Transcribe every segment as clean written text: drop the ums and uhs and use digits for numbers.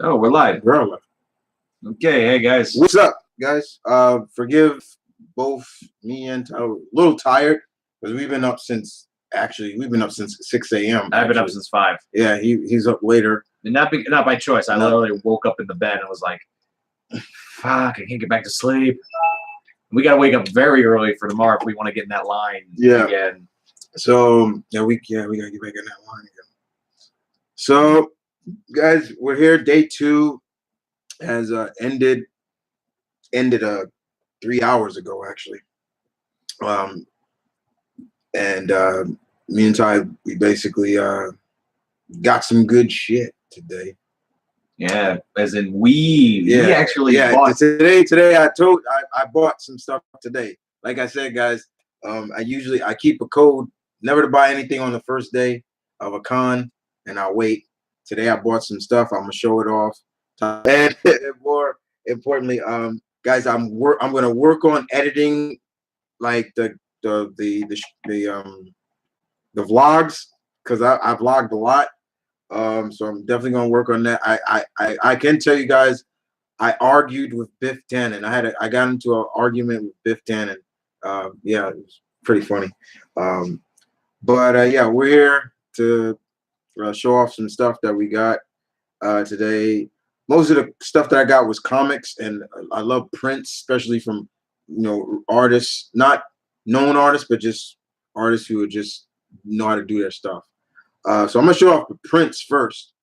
Oh, we're live. We're live. Okay, hey guys. What's up, guys? Forgive both me and Tyler. A little tired because we've been up since 6 a.m. I've been up since 5. Yeah, he's up later. And not by choice. I literally woke up in the bed and was like, "Fuck, I can't get back to sleep." We gotta wake up very early for tomorrow if we want to get in that line again. So we gotta get back in that line again. So, guys, we're here. Day 2 has ended 3 hours ago, actually. And me and Ty, we basically got some good shit today. Yeah, as in we actually bought today. I bought some stuff today. Like I said, guys, I keep a code never to buy anything on the first day of a con, and I'll wait. Today I bought some stuff. I'm gonna show it off. And more importantly, guys, I'm gonna work on editing like the vlogs, because I vlogged a lot. So I'm definitely gonna work on that. I can tell you guys, I argued with Biff 10, and I got into an argument with Biff 10, and yeah, it was pretty funny. But yeah, we're here to show off some stuff that we got today. Most of the stuff that I got was comics, and I love prints, especially from artists, not known artists, but just artists who just know how to do their stuff. So I'm gonna show off the prints first,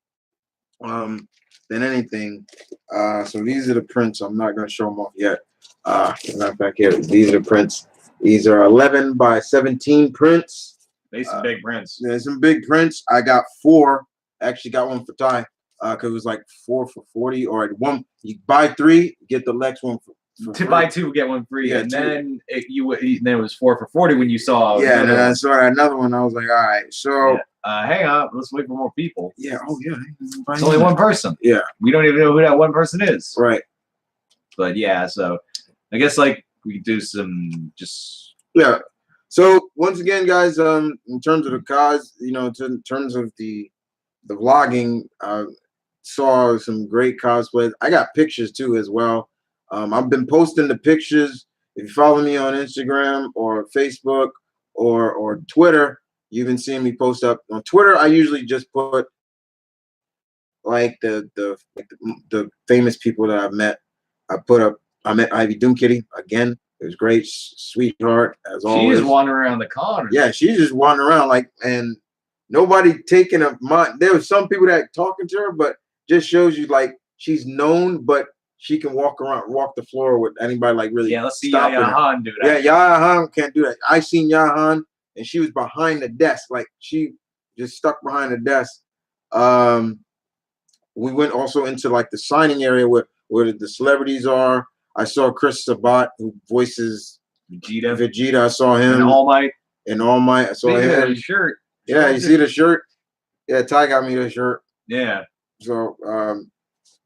than anything. So these are the prints. I'm not gonna show them off yet. Matter of fact, here, these are prints. These are 11 by 17 prints. There's some big prints. There's some big prints. I got 4. Actually, got one for Ty. Because it was like 4 for 40, or one you buy 3, get the next one for to buy 2 get 1 free, and then then it was 4 for 40 when you saw. Yeah, and then I saw another one. I was like, all right, so hang on, let's wait for more people. Yeah, oh yeah, it's only one person. Yeah, we don't even know who that one person is. Right. But yeah, so I guess like we do some So once again, guys, in terms of the cause, in terms of the vlogging, saw some great cosplays. I got pictures too as well. I've been posting the pictures. If you follow me on Instagram or Facebook or Twitter, you've been seeing me post up on Twitter. I usually just put like the famous people that I've met. I met Ivy Doomkitty again. It was great, sweetheart as always. She just wandering around the con. Yeah, she's just wandering around and nobody taking a mind. There was some people that talking to her, but just shows you like she's known, but she can walk the floor with anybody like really. Yeah, let's see Yaya Han do that. Yeah, Yaya Han can't do that. I seen Yaya Han, and she was behind the desk, like she just stuck behind the desk. We went also into like the signing area where the celebrities are. I saw Chris Sabat, who voices Vegeta. I saw him. And All Might. I saw him. His shirt. Yeah, you see the shirt? Yeah, Ty got me the shirt. Yeah. So, and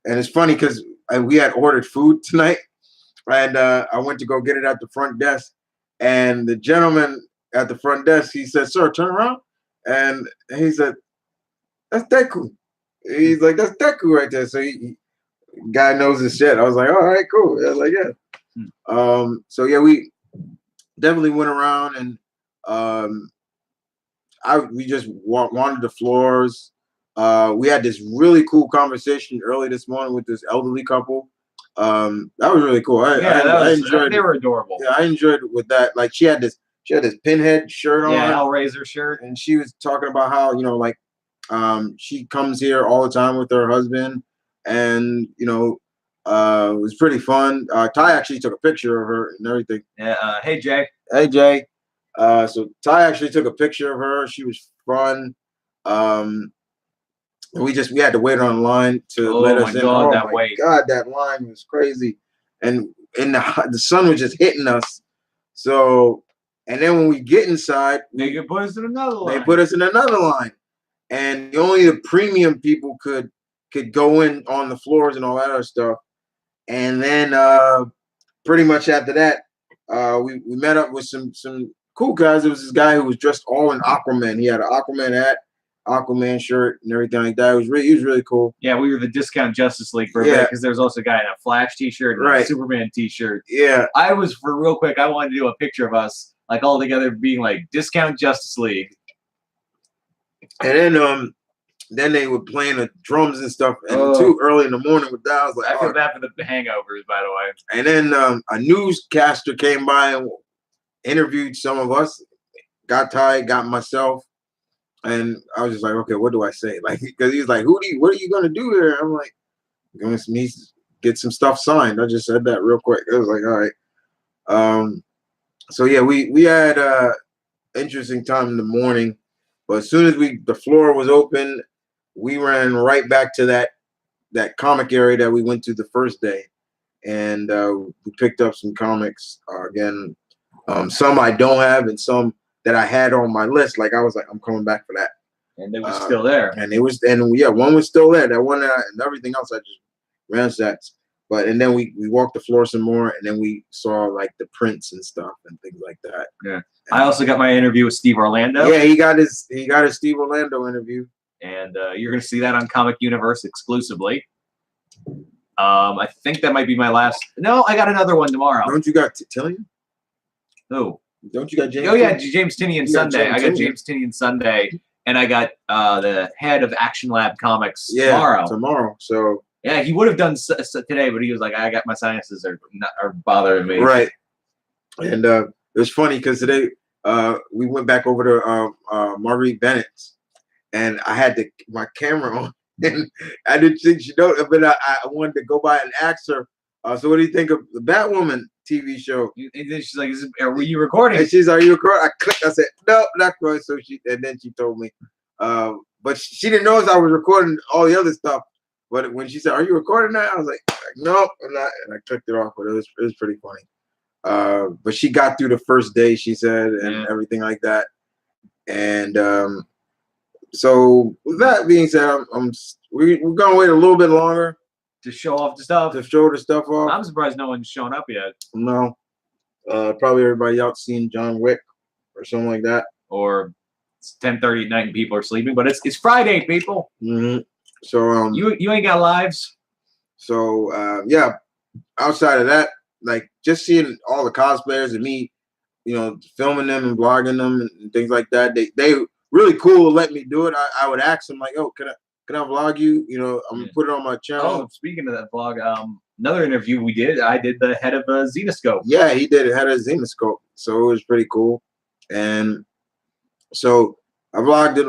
it's funny because we had ordered food tonight, and I went to go get it at the front desk, and the gentleman at the front desk, he said, "Sir, turn around," and he said, "That's Deku." He's like, "That's Deku right there." So guy knows his shit. I was like, "All right, cool." I was like, "Yeah." So yeah, we definitely went around, and we just wandered the floors. We had this really cool conversation early this morning with this elderly couple. That was really cool. I enjoyed. They were adorable. Yeah, I enjoyed it with that. Like she had this pinhead shirt on. Yeah, Hellraiser shirt, and she was talking about how she comes here all the time with her husband, and it was pretty fun. Ty actually took a picture of her and everything. Yeah. Hey Jay. Hey Jay. So Ty actually took a picture of her. She was fun. We had to wait on line to let us in. God, God, that line was crazy, and the sun was just hitting us. So, and then when we get inside, they could put us in another line. They put us in another line, and only the premium people could go in on the floors and all that other stuff. And then pretty much after that, we met up with some cool guys. There was this guy who was dressed all in Aquaman. He had an Aquaman hat, Aquaman shirt and everything like that. It was really cool. Yeah, we were the Discount Justice League for a bit because there was also a guy in a Flash t-shirt and a Superman t-shirt. Yeah. I was, for real quick, I wanted to do a picture of us like all together being like Discount Justice League. And then they were playing the drums and stuff, and too early in the morning with that. I was like, I feel bad for the hangovers, by the way. And then a newscaster came by and interviewed some of us. Got Ty, got myself, and I was just like, okay, what do I say? Like, because he was like, what are you gonna do here? I'm like, I'm gonna get some stuff signed. I just said that real quick. It was like, all right. So yeah, we had interesting time in the morning, but as soon as the floor was open, we ran right back to that comic area that we went to the first day, and we picked up some comics again. Some I don't have, and some that I had on my list. Like I was like, I'm coming back for that. And it was still there. And one was still there. That one and everything else I just ransacked. And then we walked the floor some more, and then we saw like the prints and stuff and things like that. Yeah. And I also got my interview with Steve Orlando. Yeah, he got his Steve Orlando interview. And you're gonna see that on Comic Universe exclusively. I think that might be my last. No, I got another one tomorrow. Don't you got Tillian? Who? Don't you got James? Oh yeah, James Tinian Sunday. I got James Tinian Sunday, and I got the head of Action Lab Comics tomorrow. So yeah, he would have done today, but he was like, I got my sinuses are bothering me. Right. And it was funny because today we went back over to Marguerite Bennett's, and I had my camera on, and I didn't think she know, but I wanted to go by and ask her. So what do you think of the Batwoman TV show? And then she's like, "Are you recording?" And she's, "Are you recording?" I clicked. I said, "No, not right." So then she told me, but she didn't know I was recording all the other stuff. But when she said, "Are you recording that?" I was like, "No, I'm not," and I clicked it off. But it was pretty funny. But she got through the first day, she said, and everything like that. And so with that being said, we're gonna wait a little bit longer. To show off the stuff. To show the stuff off. I'm surprised no one's shown up yet. No. Probably everybody out seeing John Wick or something like that. Or it's 10:30 at night and people are sleeping, but it's Friday, people. Mm-hmm. So you ain't got lives. So yeah. Outside of that, like just seeing all the cosplayers and me, filming them and vlogging them and things like that. They really cool to let me do it. I would ask them like, "Oh, can I vlog you? I'm gonna put it on my channel." Oh, speaking of that vlog, another interview I did the head of Xenoscope. Yeah, he did head of Xenoscope, so it was pretty cool. And so I vlogged it.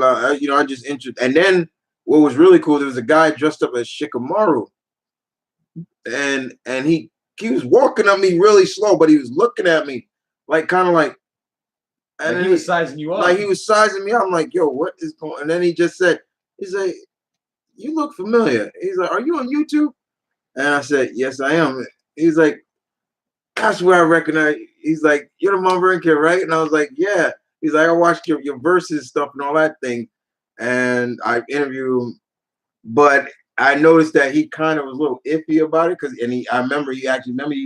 I just and then what was really cool, there was a guy dressed up as Shikamaru, and he was walking at me really slow, but he was looking at me kind of like. And he was sizing you up. Like he was sizing me up. I'm like, "Yo, what is going on?" And then he just said, he's like, "You look familiar." He's like, "Are you on YouTube?" And I said, "Yes, I am." He's like, "That's where I recognize." He's like, "You're the MtVernonKid, right?" And I was like, "Yeah." He's like, "I watched your verses stuff and all that thing," and I interviewed him, but I noticed that he kind of was a little iffy about it I remember he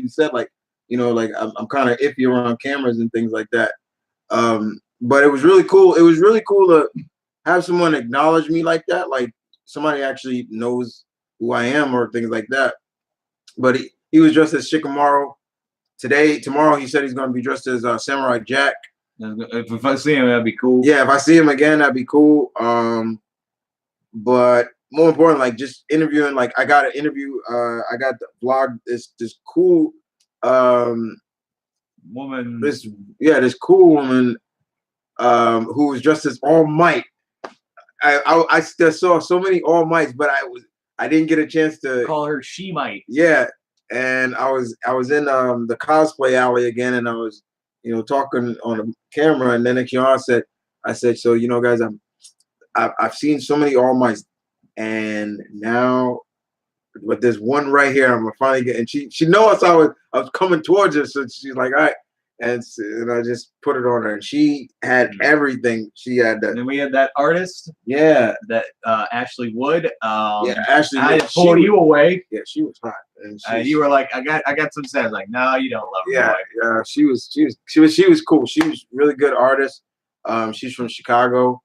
said I'm kind of iffy around cameras and things like that. But it was really cool. It was really cool to have someone acknowledge me like that, like somebody actually knows who I am or things like that. But he was dressed as Shikamaru. Tomorrow he said he's going to be dressed as Samurai Jack. If I see him, that'd be cool. Yeah, if I see him again, that'd be cool. But more important, like just interviewing. Like I got an interview. I got the vlog. This cool woman. This cool woman who was dressed as All Might. I still saw so many All Mights, but I didn't get a chance to call her She Might. Yeah, and I was in the cosplay alley again, and I was talking on the camera, and then I said, "So guys, I've seen so many All Mights, and now, but there's one right here. I'm gonna finally get." And she knows I was coming towards her, so she's like, "All right." And I just put it on her, and she had everything. She had that. And then we had that artist. Yeah. That Ashley Wood. Ashley. I pulled you away. Yeah, she was hot. And you were like, I got some sense. Like, no, you don't love her. Yeah. She was cool. She was really good artist. She's from Chicago,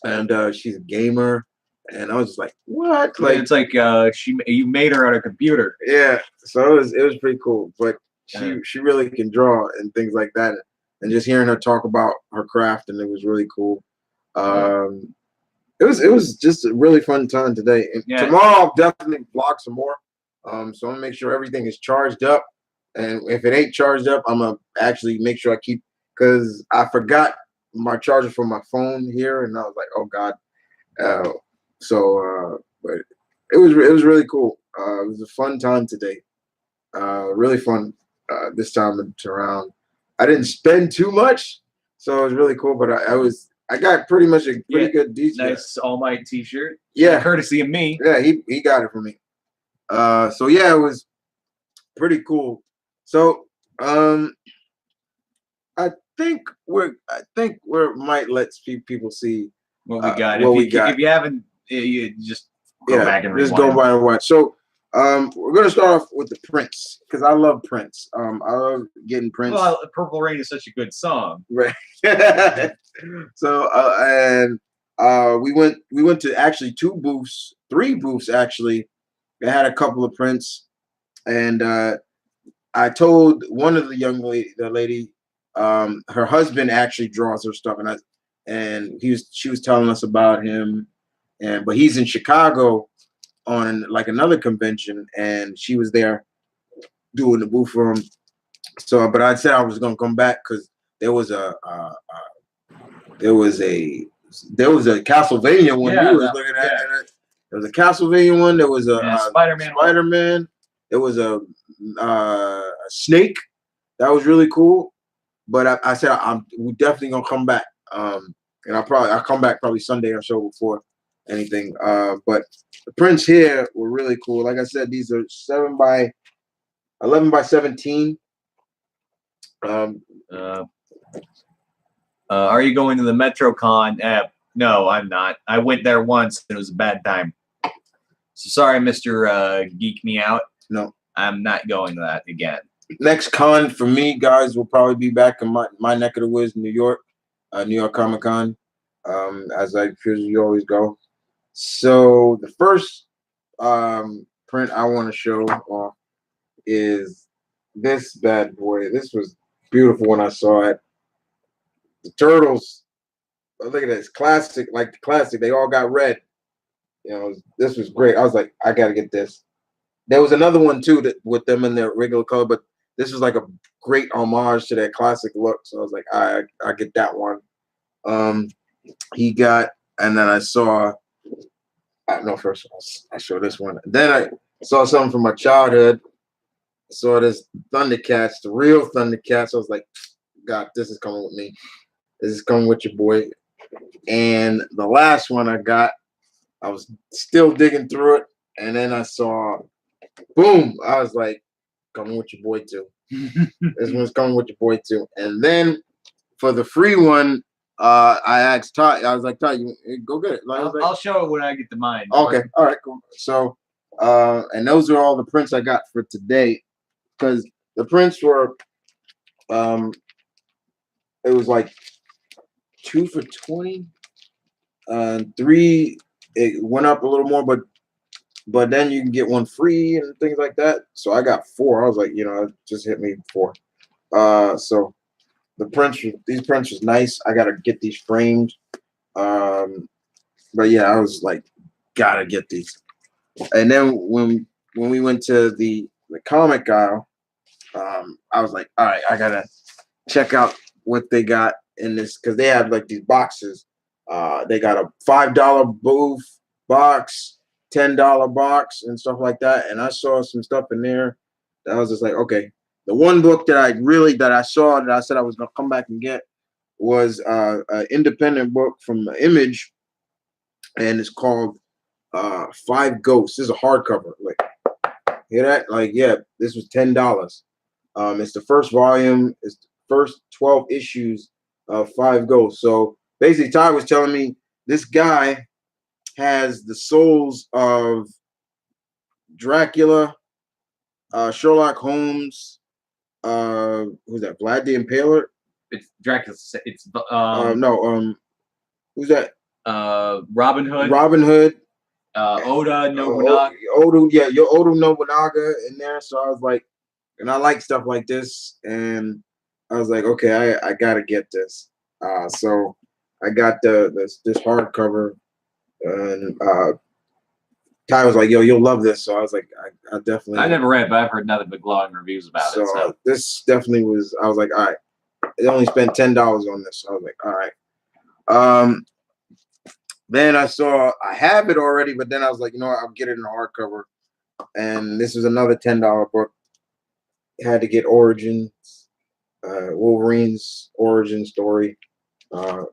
and she's a gamer. And I was just like, what? Like, it's like you made her on a computer. Yeah, so it was pretty cool. But she really can draw and things like that. And just hearing her talk about her craft, and it was really cool. It was just a really fun time today. And tomorrow I'll definitely vlog some more. So I'm gonna make sure everything is charged up. And if it ain't charged up, I'm gonna actually make sure I keep, because I forgot my charger for my phone here, and I was like, oh God. But it was really cool. It was a fun time today. Really fun this time around. I didn't spend too much, so it was really cool. But I got pretty much a pretty good decent. Nice All Might T-shirt. Yeah, courtesy of me. Yeah, he got it for me. So yeah, it was pretty cool. So I think we might let people see what we got. If you haven't, you just go back and just go by and watch. So we're gonna start off with the Prince, because I love Prince. I love getting Prince. Well, Purple Rain is such a good song, right? So we went to actually three booths actually. They had a couple of Prince, and I told one of the lady, her husband actually draws her stuff, and she was telling us about him, but he's in Chicago on like another convention, and she was there doing the booth for him. So, but I said I was gonna come back because there was a Castlevania one he was looking at. There was a Castlevania one. There was a Spider-Man. There was a Snake. That was really cool. But I said we definitely gonna come back. And I'll come back probably Sunday or so before anything. But the prints here were really cool. Like I said, these are 11 by 17. Are you going to the MetroCon? No, I'm not. I went there once and it was a bad time. So sorry, Mr. Geek Me Out. No, I'm not going to that again. Next con for me, guys, will probably be back in my neck of the woods, New York Comic Con, as I usually always go. So the first print I want to show off is this bad boy. This was beautiful when I saw it. The Turtles. Look at this classic, like the classic. They all got red. You know, this was great. I was like, I gotta get this. There was another one too that with them in their regular color, but this was like a great homage to that classic look. So I was like, I get that one. He got, and then I saw. No, first I showed this one. Then I saw something from my childhood. I saw this Thundercats, the real Thundercats. I was like, God, this is coming with me. This is coming with your boy. And the last one I got, I was still digging through it, and then I saw, boom! I was like, coming with your boy too. This one's coming with your boy too. And then for the free one, I asked Todd. I was like, Todd, you go get it. I'll show it when I get to mine. Okay, all right, cool. So, and those are all the prints I got for today, because the prints were, it was like 2 for $20. 3, it went up a little more, but then you can get one free and things like that. So I got 4. I was like, it just hit me 4. So these prints was nice. I gotta get these framed. But yeah, I was like, gotta get these. And then when we went to the comic aisle, I was like, all right, I gotta check out what they got in this, because they had like these boxes. They got a $5 booth box, $10 box, and stuff like that. And I saw some stuff in there that I was just like, okay. The one book that I saw that I said I was gonna come back and get was an independent book from Image, and it's called 5 Ghosts. This is a hardcover. Like, hear that? Like, yeah, this was $10. It's the first volume. It's the first 12 issues of 5 Ghosts. So basically, Ty was telling me this guy has the souls of Dracula, Sherlock Holmes, who's that? Vlad the Impaler? It's Dracula. It's no. Who's that? Robin Hood. Robin Hood. Oda Nobunaga. Your Oda Nobunaga in there. So I was like, and I like stuff like this, and I was like, okay, I gotta get this. So I got this hardcover, and Ty was like, yo, you'll love this. So I was like, I definitely. I never read, but I've heard nothing but glowing reviews about it. So this definitely was. I was like, all right. They only spent $10 on this. So I was like, all right. Then I have it already, but then I was like, you know what, I'll get it in hardcover. And this is another $10 book. Had to get Origins, Wolverine's origin story. And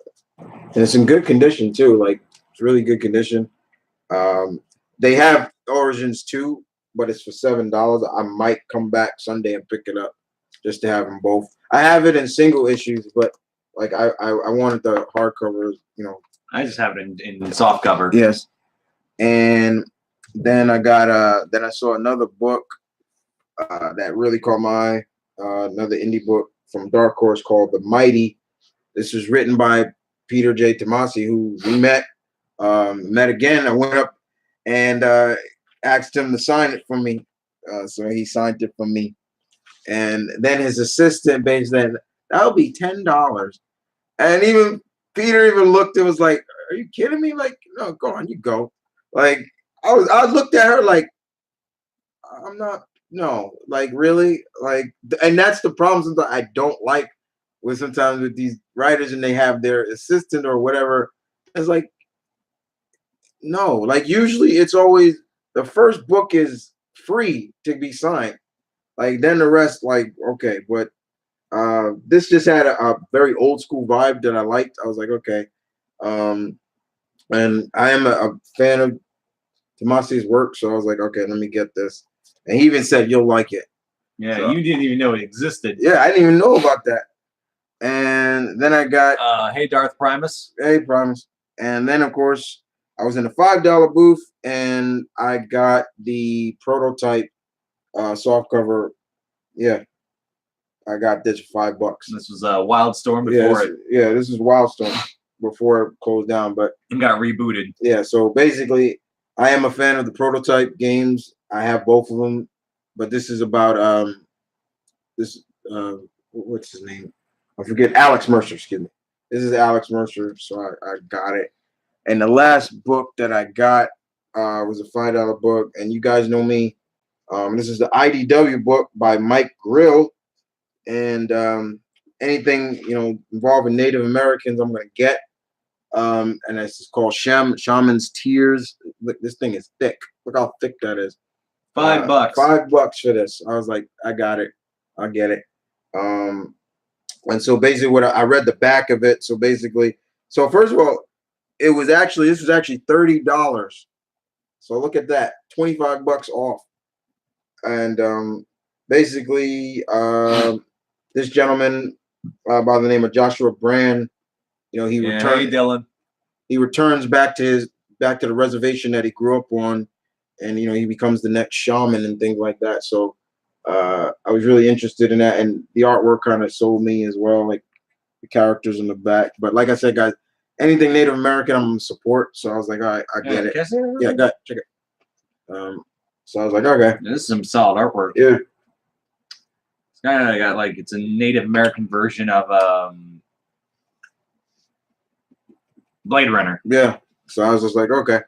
it's in good condition too. Like, it's really good condition. They have Origins too, but it's for $7. I might come back Sunday and pick it up just to have them both. I have it in single issues, but like I wanted the hardcover, you know. I just have it in soft cover. Yes. And then I got then I saw another book that really caught my eye. Another indie book from Dark Horse called The Mighty. This was written by Peter J. Tomasi, who we met again. I went up and asked him to sign it for me. So he signed it for me. And then his assistant basically said, that'll be $10. And even Peter even looked and was like, are you kidding me? Like, no, go on, you go. Like, I looked at her like, I'm not, no, like, really? Like, and that's the problem that I don't like with sometimes with these writers and they have their assistant or whatever. It's like, no, like, usually it's always the first book is free to be signed. Like, then the rest, like, okay, but this just had a very old school vibe that I liked. I was like, okay. And I am a fan of Tomasi's work, so I was like, okay, let me get this. And he even said, you'll like it. Yeah, so, you didn't even know it existed. Yeah, I didn't even know about that. And then I got Hey Darth Primus. Hey Primus. And then, of course, I was in the $5 booth, and I got the prototype softcover. Yeah. I got this for $5. This was Wildstorm before it. Yeah, this is Wildstorm before it closed down, but and got rebooted. Yeah, so basically, I am a fan of the prototype games. I have both of them, but this is about what's his name? I forget. Alex Mercer. Excuse me. This is Alex Mercer, so I got it. And the last book that I got was a $5 book, and you guys know me. This is the IDW book by Mike Grill. And anything, you know, involving Native Americans, I'm going to get. And it's called Shaman's Tears. Look, this thing is thick. Look how thick that is. $5. $5 for this. I was like, I got it. I'll get it. And so basically what I read the back of it. So basically, so first of all, this was actually $30. So look at that, $25 off. And basically, this gentleman by the name of Joshua Brand, you know, he returned. Hey, Dylan. He returns back to the reservation that he grew up on, and you know, he becomes the next shaman and things like that. So I was really interested in that, and the artwork kind of sold me as well, like the characters in the back. But like I said, guys, anything Native American, I'm gonna support. So I was like, all right, I get it. Yeah, got it. Check it. So I was like, okay, this is some solid artwork. Yeah. It's kind of got like it's a Native American version of Blade Runner. Yeah. So I was just like, okay.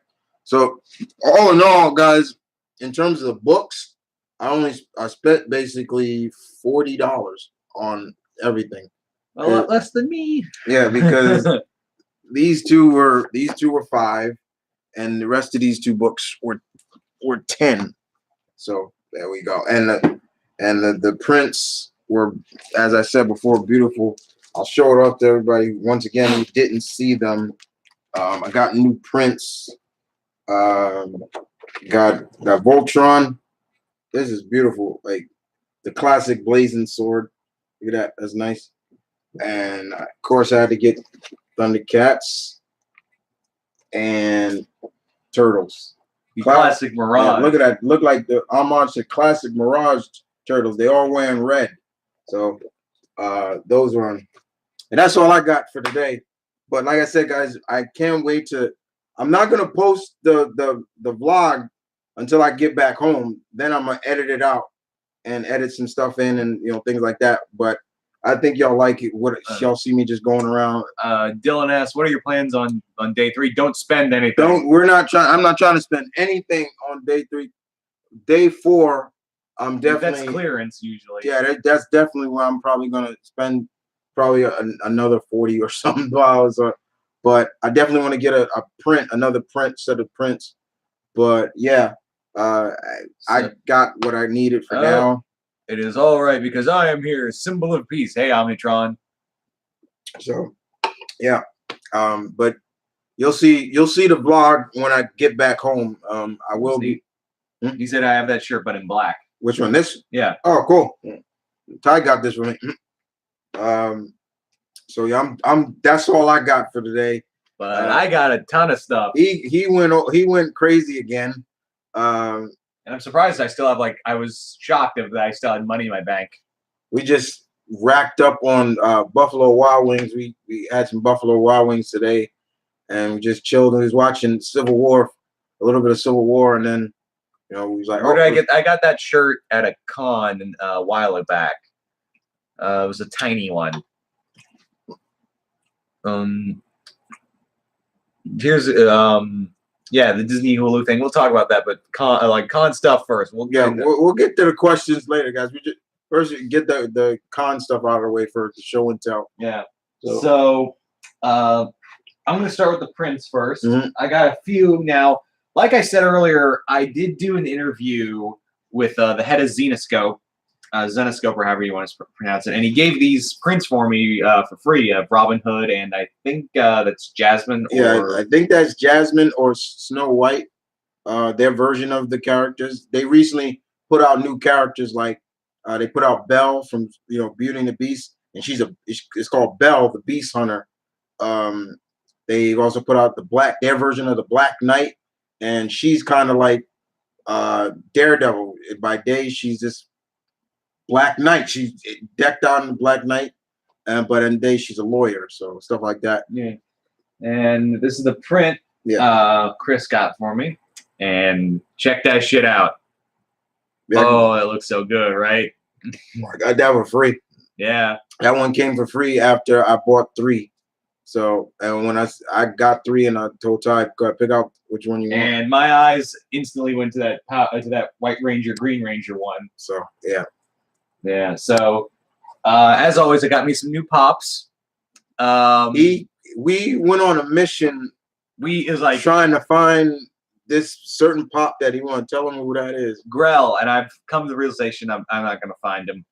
So all in all, guys, in terms of the books, I spent basically $40 on everything. A lot less than me. Yeah, because these two were $5, and the rest of these two books were $10. So there we go. And the prints were, as I said before, beautiful. I'll show it off to everybody once again who didn't see them. I got new prints. Got Voltron. This is beautiful. Like the classic blazing sword. Look at that. That's nice. And of course, I had to get Thundercats and Turtles. Classic Mirage. Yeah, look at that. Look like the homage to classic Mirage Turtles. They all wearing red. So those were on. And that's all I got for today. But like I said, guys, I can't wait to. I'm not gonna post the vlog until I get back home. Then I'm gonna edit it out and edit some stuff in, and things like that. But I think y'all like it. What y'all see me just going around. Dylan asks, "What are your plans on day 3? Don't spend anything." I'm not trying to spend anything on day 3. Day 4, I'm definitely. That's clearance usually. Yeah, that's definitely where I'm probably gonna spend probably another 40 or something dollars. But I definitely want to get another set of prints. But yeah, I got what I needed for now. It is all right because I am here, symbol of peace. Hey, Omnitron. So, yeah, but you'll see the vlog when I get back home. I will be. He said I have that shirt, but in black. Which one? This? Yeah. Oh, cool. Ty got this for me. So yeah, that's all I got for today. But I got a ton of stuff. He went crazy again. And I'm surprised I was shocked that I still had money in my bank. We just racked up on Buffalo Wild Wings. We had some Buffalo Wild Wings today, and we just chilled and was watching a little bit of Civil War, and then we was like, where did I got that shirt at a con a while back. It was a tiny one. Here's yeah, the Disney Hulu thing. We'll talk about that, but con stuff first. We'll get to the questions later, guys. We just first get the con stuff out of the way first, the show and tell. Yeah. So I'm gonna start with the prints first. I got a few now. Like I said earlier, I did do an interview with the head of Zenoscope, or however you want to pronounce it, and he gave these prints for me for free of Robin Hood, and I think that's Jasmine. I think that's Jasmine or Snow White. Their version of the characters. They recently put out new characters, like they put out Belle from Beauty and the Beast, and it's called Belle, the Beast Hunter. They also put out their version of the Black Knight, and she's kind of like Daredevil. By day, she's this Black Knight. She's decked out in the Black Knight, but in day she's a lawyer. So stuff like that. Yeah. And this is the print Chris got for me. And check that shit out. Yeah. Oh, it looks so good, right? I got that for free. Yeah. That one came for free after I bought 3. So, and when I got 3, and I told Ty, pick out which one you want. And my eyes instantly went to that White Ranger, Green Ranger one. So, yeah. Yeah. So, as always, I got me some new pops. We went on a mission. Trying to find this certain pop that he wanted. Tell him who that is. Grell, and I've come to the realization I'm not going to find him.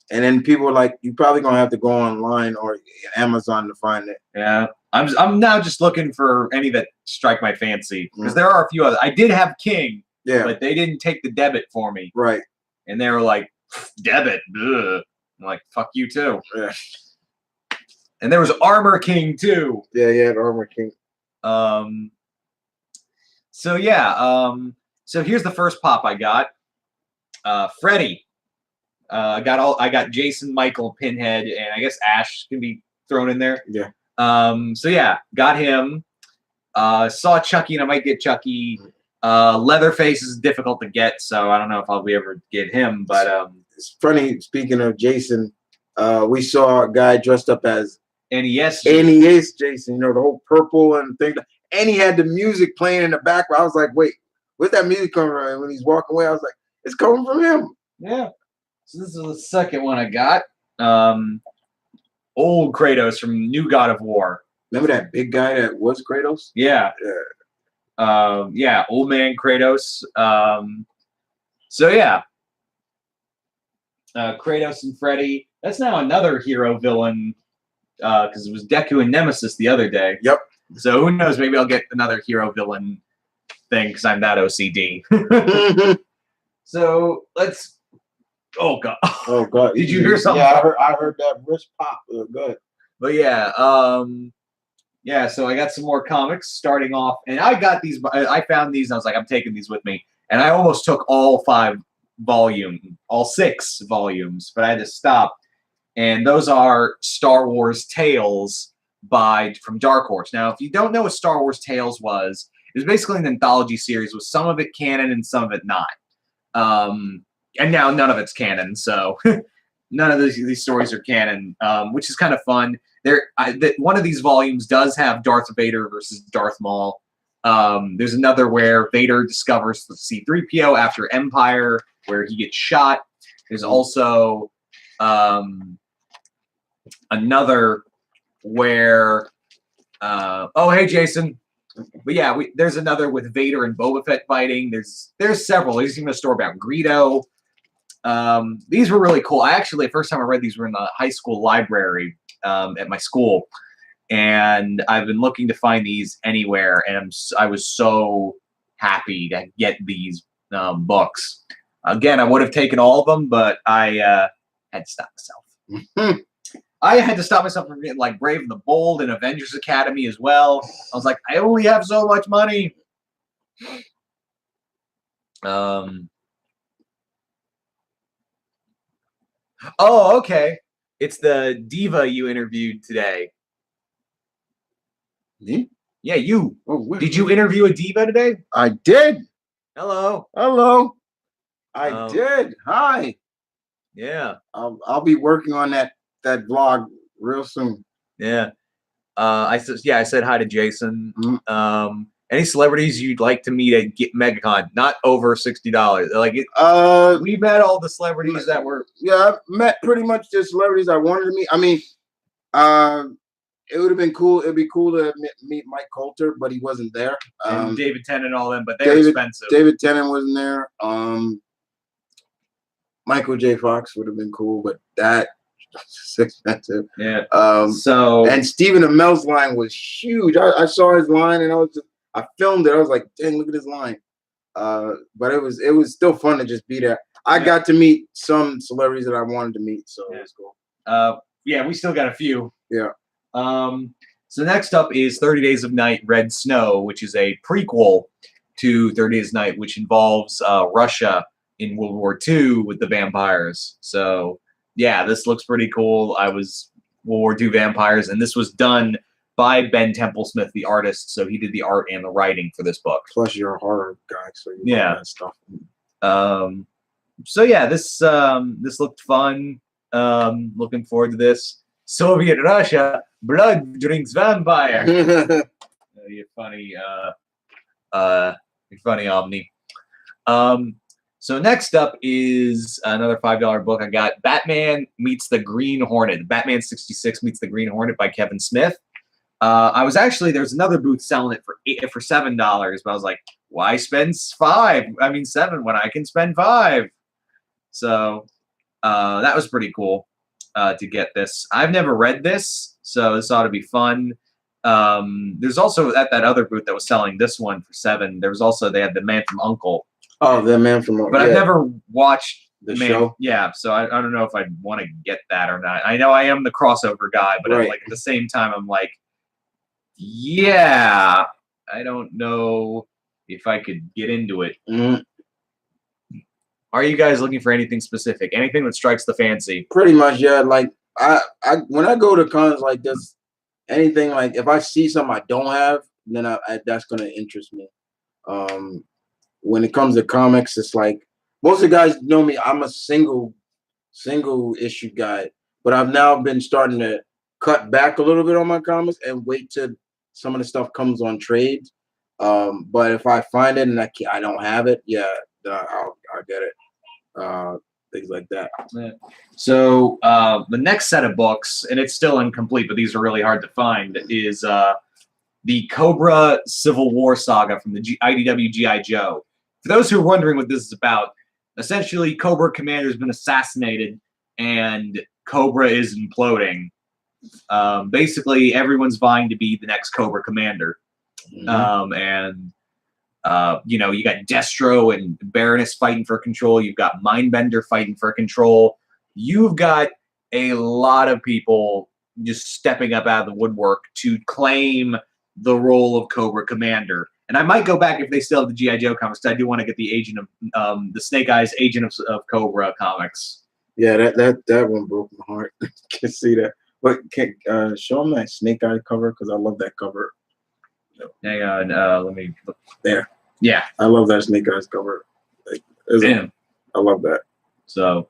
And then people were like, you probably gonna have to go online or Amazon to find it. Yeah, I'm now just looking for any that strike my fancy, because there are a few others. I did have King, but they didn't take the debit for me. Right. And they were like, debit. Ugh. I'm like, fuck you too. Yeah. And there was Armor King too. Yeah, Armor King. So yeah. So here's the first pop I got. Freddy. I got Jason, Michael, Pinhead, and I guess Ash can be thrown in there. Yeah. So yeah, got him. Saw Chucky, and I might get Chucky. Leatherface is difficult to get, so I don't know if I'll be able to get him. But it's funny. Speaking of Jason, we saw a guy dressed up as NES Jason. The whole purple and thing, and he had the music playing in the background. I was like, wait, where's that music coming from? And when he's walking away, I was like, it's coming from him. Yeah. So this is the second one I got. Old Kratos from New God of War. Remember that big guy that was Kratos? Yeah. Yeah, old man Kratos. So yeah. Kratos and Freddy. That's now another hero villain, because it was Deku and Nemesis the other day. Yep. So who knows? Maybe I'll get another hero villain thing because I'm that OCD. So let's. Oh god! Oh god! Did you hear something? Yeah, I heard that wrist pop. Good. But yeah, yeah. So I got some more comics starting off, and I got these. I found these, and I was like, I'm taking these with me. And I almost took all 6 volumes, but I had to stop. And those are Star Wars Tales from Dark Horse. Now, if you don't know what Star Wars Tales was, it was basically an anthology series with some of it canon and some of it not. And now none of it's canon, so none of these stories are canon, which is kind of fun. One of these volumes does have Darth Vader versus Darth Maul. There's another where Vader discovers the C-3PO after Empire, where he gets shot. There's also another where oh, hey Jason. But yeah, there's another with Vader and Boba Fett fighting. There's several. There's even a story about Greedo. These were really cool. The first time I read these were in the high school library at my school, and I've been looking to find these anywhere, and I was so happy to get these books. Again, I would have taken all of them, but I had to stop myself. I had to stop myself from getting like Brave and the Bold and Avengers Academy as well. I was like, I only have so much money. Oh, okay. It's the diva you interviewed today. Me? Yeah, you. Oh, did you interview a diva today? I did. Hello. Hello. I did. Hi. Yeah. I'll be working on that vlog real soon. Yeah. I said hi to Jason. Mm-hmm. Any celebrities you'd like to meet at MegaCon? Not over $60. Like we met all the celebrities that were. Yeah, I've met pretty much the celebrities I wanted to meet. I mean, it would have been cool. It'd be cool to meet Mike Coulter, but he wasn't there. And David Tennant and all them, but they're expensive. David Tennant wasn't there. Michael J. Fox would have been cool, but that's expensive. Yeah. And Stephen Amell's line was huge. I saw his line and I filmed it. I was like, dang, look at his line. But it was still fun to just be there. I got to meet some celebrities that I wanted to meet, so it was cool. Yeah, we still got a few. Yeah. So next up is 30 Days of Night, Red Snow, which is a prequel to 30 Days of Night, which involves Russia in World War II with the vampires. So yeah, this looks pretty cool. I was World War II vampires, and this was done by Ben Templesmith, the artist. So he did the art and the writing for this book. Plus, you're a horror guy, so you know that stuff. So yeah, this looked fun. Looking forward to this. Soviet Russia, blood drinks vampire. You're funny. You're funny, Omni. So next up is another $5 book. I got Batman Meets the Green Hornet. Batman 66 Meets the Green Hornet by Kevin Smith. There's another booth selling it for $7, but I was like, why spend $7 when I can spend $5? So that was pretty cool to get this. I've never read this, so this ought to be fun. There's also at that other booth that was selling this one for $7. They had The Man from U.N.C.L.E. Oh, The Man from U.N.C.L.E. But I've never watched the show. Yeah, so I don't know if I'd want to get that or not. I know I am the crossover guy, but right. At the same time, I'm like, yeah, I don't know if I could get into it. Mm-hmm. Are you guys looking for anything specific? Anything that strikes the fancy? Pretty much, yeah. Like I when I go to cons like this, anything like if I see something I don't have, then that's gonna interest me. When it comes to comics, it's like most of the guys know me. I'm a single issue guy, but I've now been starting to cut back a little bit on my comics and wait till some of the stuff comes on trade. But if I find it and I don't have it, yeah, I'll get it. Things like that. Yeah. So the next set of books, and it's still incomplete, but these are really hard to find, is the Cobra Civil War Saga from the IDW G.I. Joe. For those who are wondering what this is about, essentially Cobra Commander has been assassinated and Cobra is imploding. Basically, everyone's vying to be the next Cobra Commander. Mm-hmm. You got Destro and Baroness fighting for control. You've got Mindbender fighting for control. You've got a lot of people just stepping up out of the woodwork to claim the role of Cobra Commander. And I might go back if they still have the G.I. Joe comics. I do want to get the the Snake Eyes Agent of Cobra comics. Yeah, that one broke my heart. Can see that. But can show them that Snake Eye cover because I love that cover. Hang on, let me look. There. Yeah, I love that Snake Eyes cover. Like, I love that. So,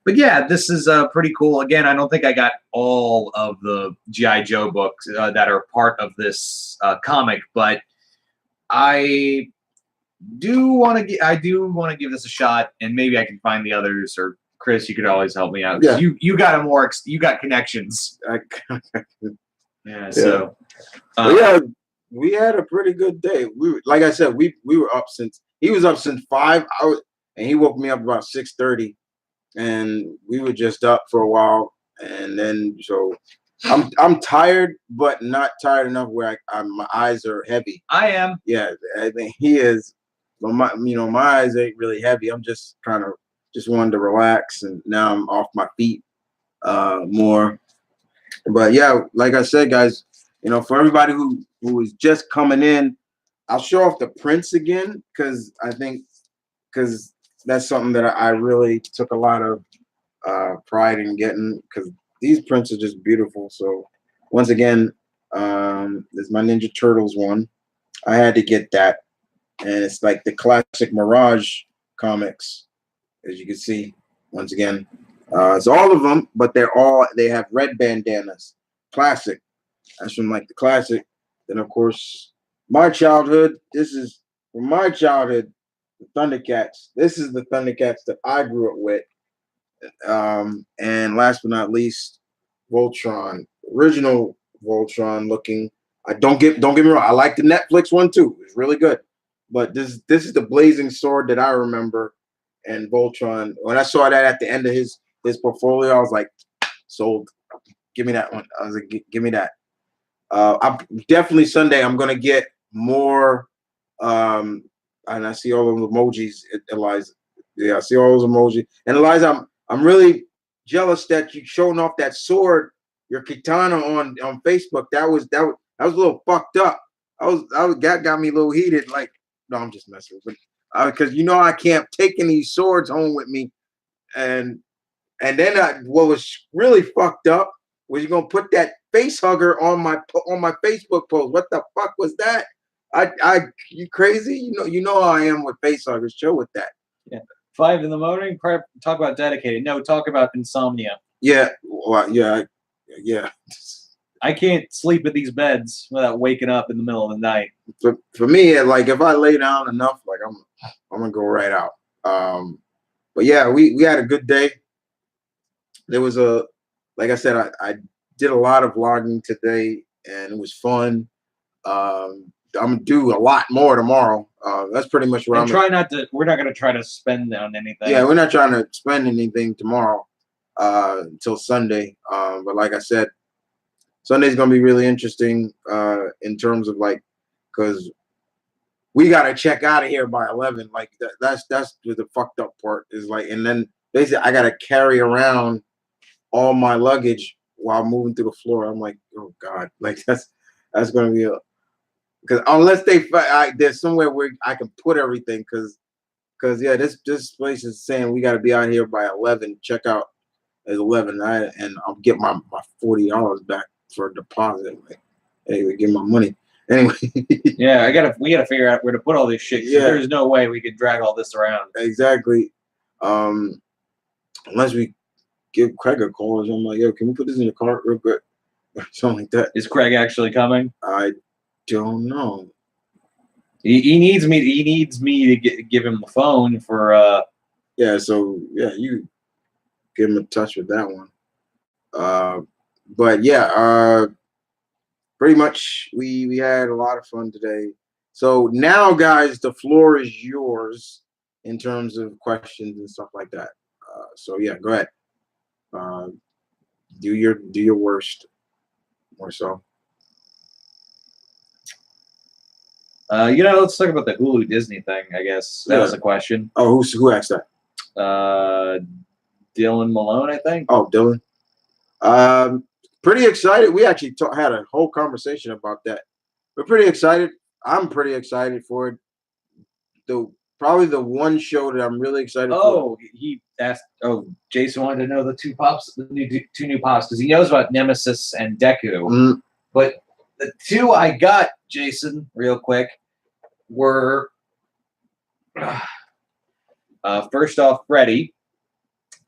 but yeah, this is pretty cool. Again, I don't think I got all of the G.I. Joe books that are part of this comic, but I do want to give this a shot, and maybe I can find the others. Or Chris, you could always help me out. Yeah. You got you got connections. Yeah. So. Yeah, we had a pretty good day. Like I said, we were up since he was up since 5 hours, and he woke me up about 6:30. And we were just up for a while, and then so I'm tired, but not tired enough where my eyes are heavy. I am. Yeah, I think he is. But my eyes ain't really heavy. I'm just kind of just wanted to relax, and now I'm off my feet more. But yeah, like I said, guys, for everybody who is just coming in, I'll show off the prints again because that's something that I really took a lot of pride in getting because these prints are just beautiful. So once again, there's my Ninja Turtles one. I had to get that, and it's like the classic Mirage comics, as you can see. Once again, it's all of them, but they have red bandanas. Classic. That's from like the classic. Then of course, my childhood. This is from my childhood. Thundercats. This is the Thundercats that I grew up with. And last but not least, Voltron. Original Voltron looking. Don't get me wrong. I like the Netflix one too. It's really good. But this is the blazing sword that I remember. And Voltron. When I saw that at the end of his portfolio, I was like, sold. Give me that one. I was like, give me that. I'm definitely Sunday. I'm gonna get more. And I see all those emojis, Eliza. Yeah, I see all those emojis. And Eliza, I'm really jealous that you showing off that sword, your katana on Facebook. That was a little fucked up. That got me a little heated. Like, no, I'm just messing with it. Because I can't take any swords home with me. And then what was really fucked up was you're gonna put that face hugger on my Facebook post. What the fuck was that? You crazy? You know how I am with face huggers. Chill with that. Yeah. 5 in the morning. Talk about dedicated. No, talk about insomnia. Yeah. Well, yeah. I can't sleep in these beds without waking up in the middle of the night. For me, like if I lay down enough, like I'm gonna go right out. But yeah, we had a good day. There was like I said, I did a lot of vlogging today, and it was fun. I'm gonna do a lot more tomorrow. That's pretty much what we're not gonna try to spend on anything. Yeah, we're not trying to spend anything tomorrow until Sunday. But like I said, Sunday's gonna be really interesting in terms of because we gotta check out of here by 11. Like that's the fucked up part is and then basically I gotta carry around all my luggage while moving through the floor. I'm like, oh god, that's gonna be because unless there's somewhere where I can put everything because yeah, this place is saying we got to be out here by 11. Check out at 11, and I'll get my $40 back for a deposit. Anyway, give my money. Anyway. Yeah, we gotta figure out where to put all this shit. Yeah. There's no way we could drag all this around. Exactly. Unless we give Craig a call or something like, yo, can we put this in the cart real quick? Or something like that. Is Craig actually coming? I don't know. He needs me to give him the phone for yeah, so yeah, you give him a touch with that one. But yeah, pretty much we had a lot of fun today. So now guys, the floor is yours in terms of questions and stuff like that. So yeah, go ahead. Do your worst or so. Let's talk about the Hulu Disney thing, I guess. That was a question. Oh, who asked that? Dylan Malone, I think. Oh, Dylan. Pretty excited. We actually had a whole conversation about that. We're pretty excited. I'm pretty excited for it. The probably the one show that I'm really excited for. Oh, he asked. Oh, Jason wanted to know the two new pops because he knows about Nemesis and Deku. But the two I got, Jason, real quick, were first off, Freddy.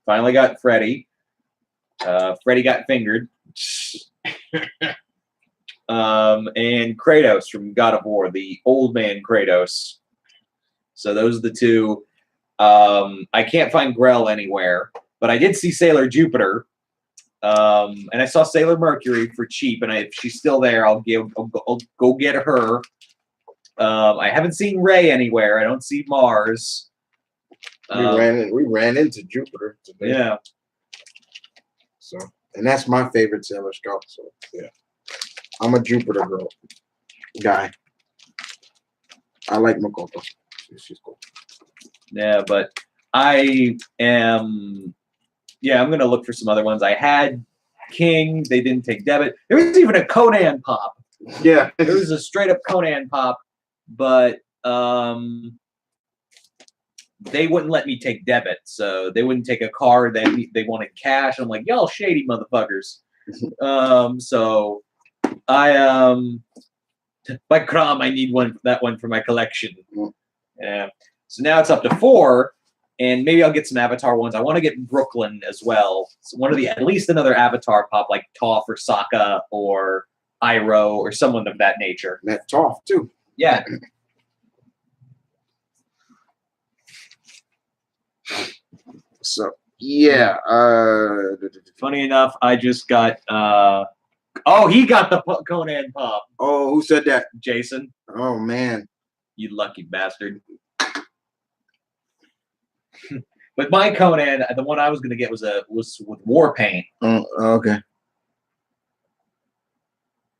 Finally got Freddy. Freddy got fingered. And Kratos from God of War, the old man Kratos. So those are the two. I can't find Grell anywhere, but I did see Sailor Jupiter. And I saw Sailor Mercury for cheap, and if she's still there, I'll go get her. I haven't seen Ray anywhere. I don't see Mars. We ran into Jupiter today. Yeah. So, and that's my favorite Sailor Scout. So yeah, I'm a Jupiter girl guy. I like Makoto. She's cool. Yeah, but I am. Yeah, I'm gonna look for some other ones. I had King. They didn't take debit. There was even a Conan pop. Yeah, there was a straight up Conan pop, but they wouldn't let me take debit, so they wouldn't take a card. They wanted cash. I'm like, y'all shady motherfuckers. So I by Crom, I need that one for my collection. Yeah. So now it's up to 4, and maybe I'll get some Avatar ones. I want to get Brooklyn as well. So at least another Avatar pop like Toph or Sokka or Iroh or someone of that nature. That Toph too. Yeah. So yeah. Funny enough, I just got. He got the Conan pop. Oh, who said that? Jason. Oh man, you lucky bastard. But my Conan, the one I was gonna get was with war paint. Oh, okay.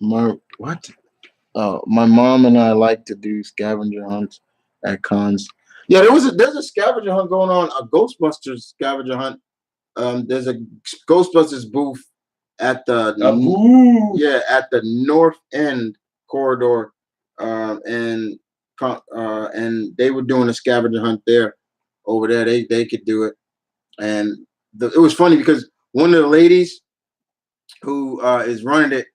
My mom and I like to do scavenger hunts at cons. Yeah, there's a scavenger hunt going on, a Ghostbusters scavenger hunt. There's a Ghostbusters booth at the at the north end corridor, and they were doing a scavenger hunt there. Over there, they could do it, and it was funny because one of the ladies who is running it,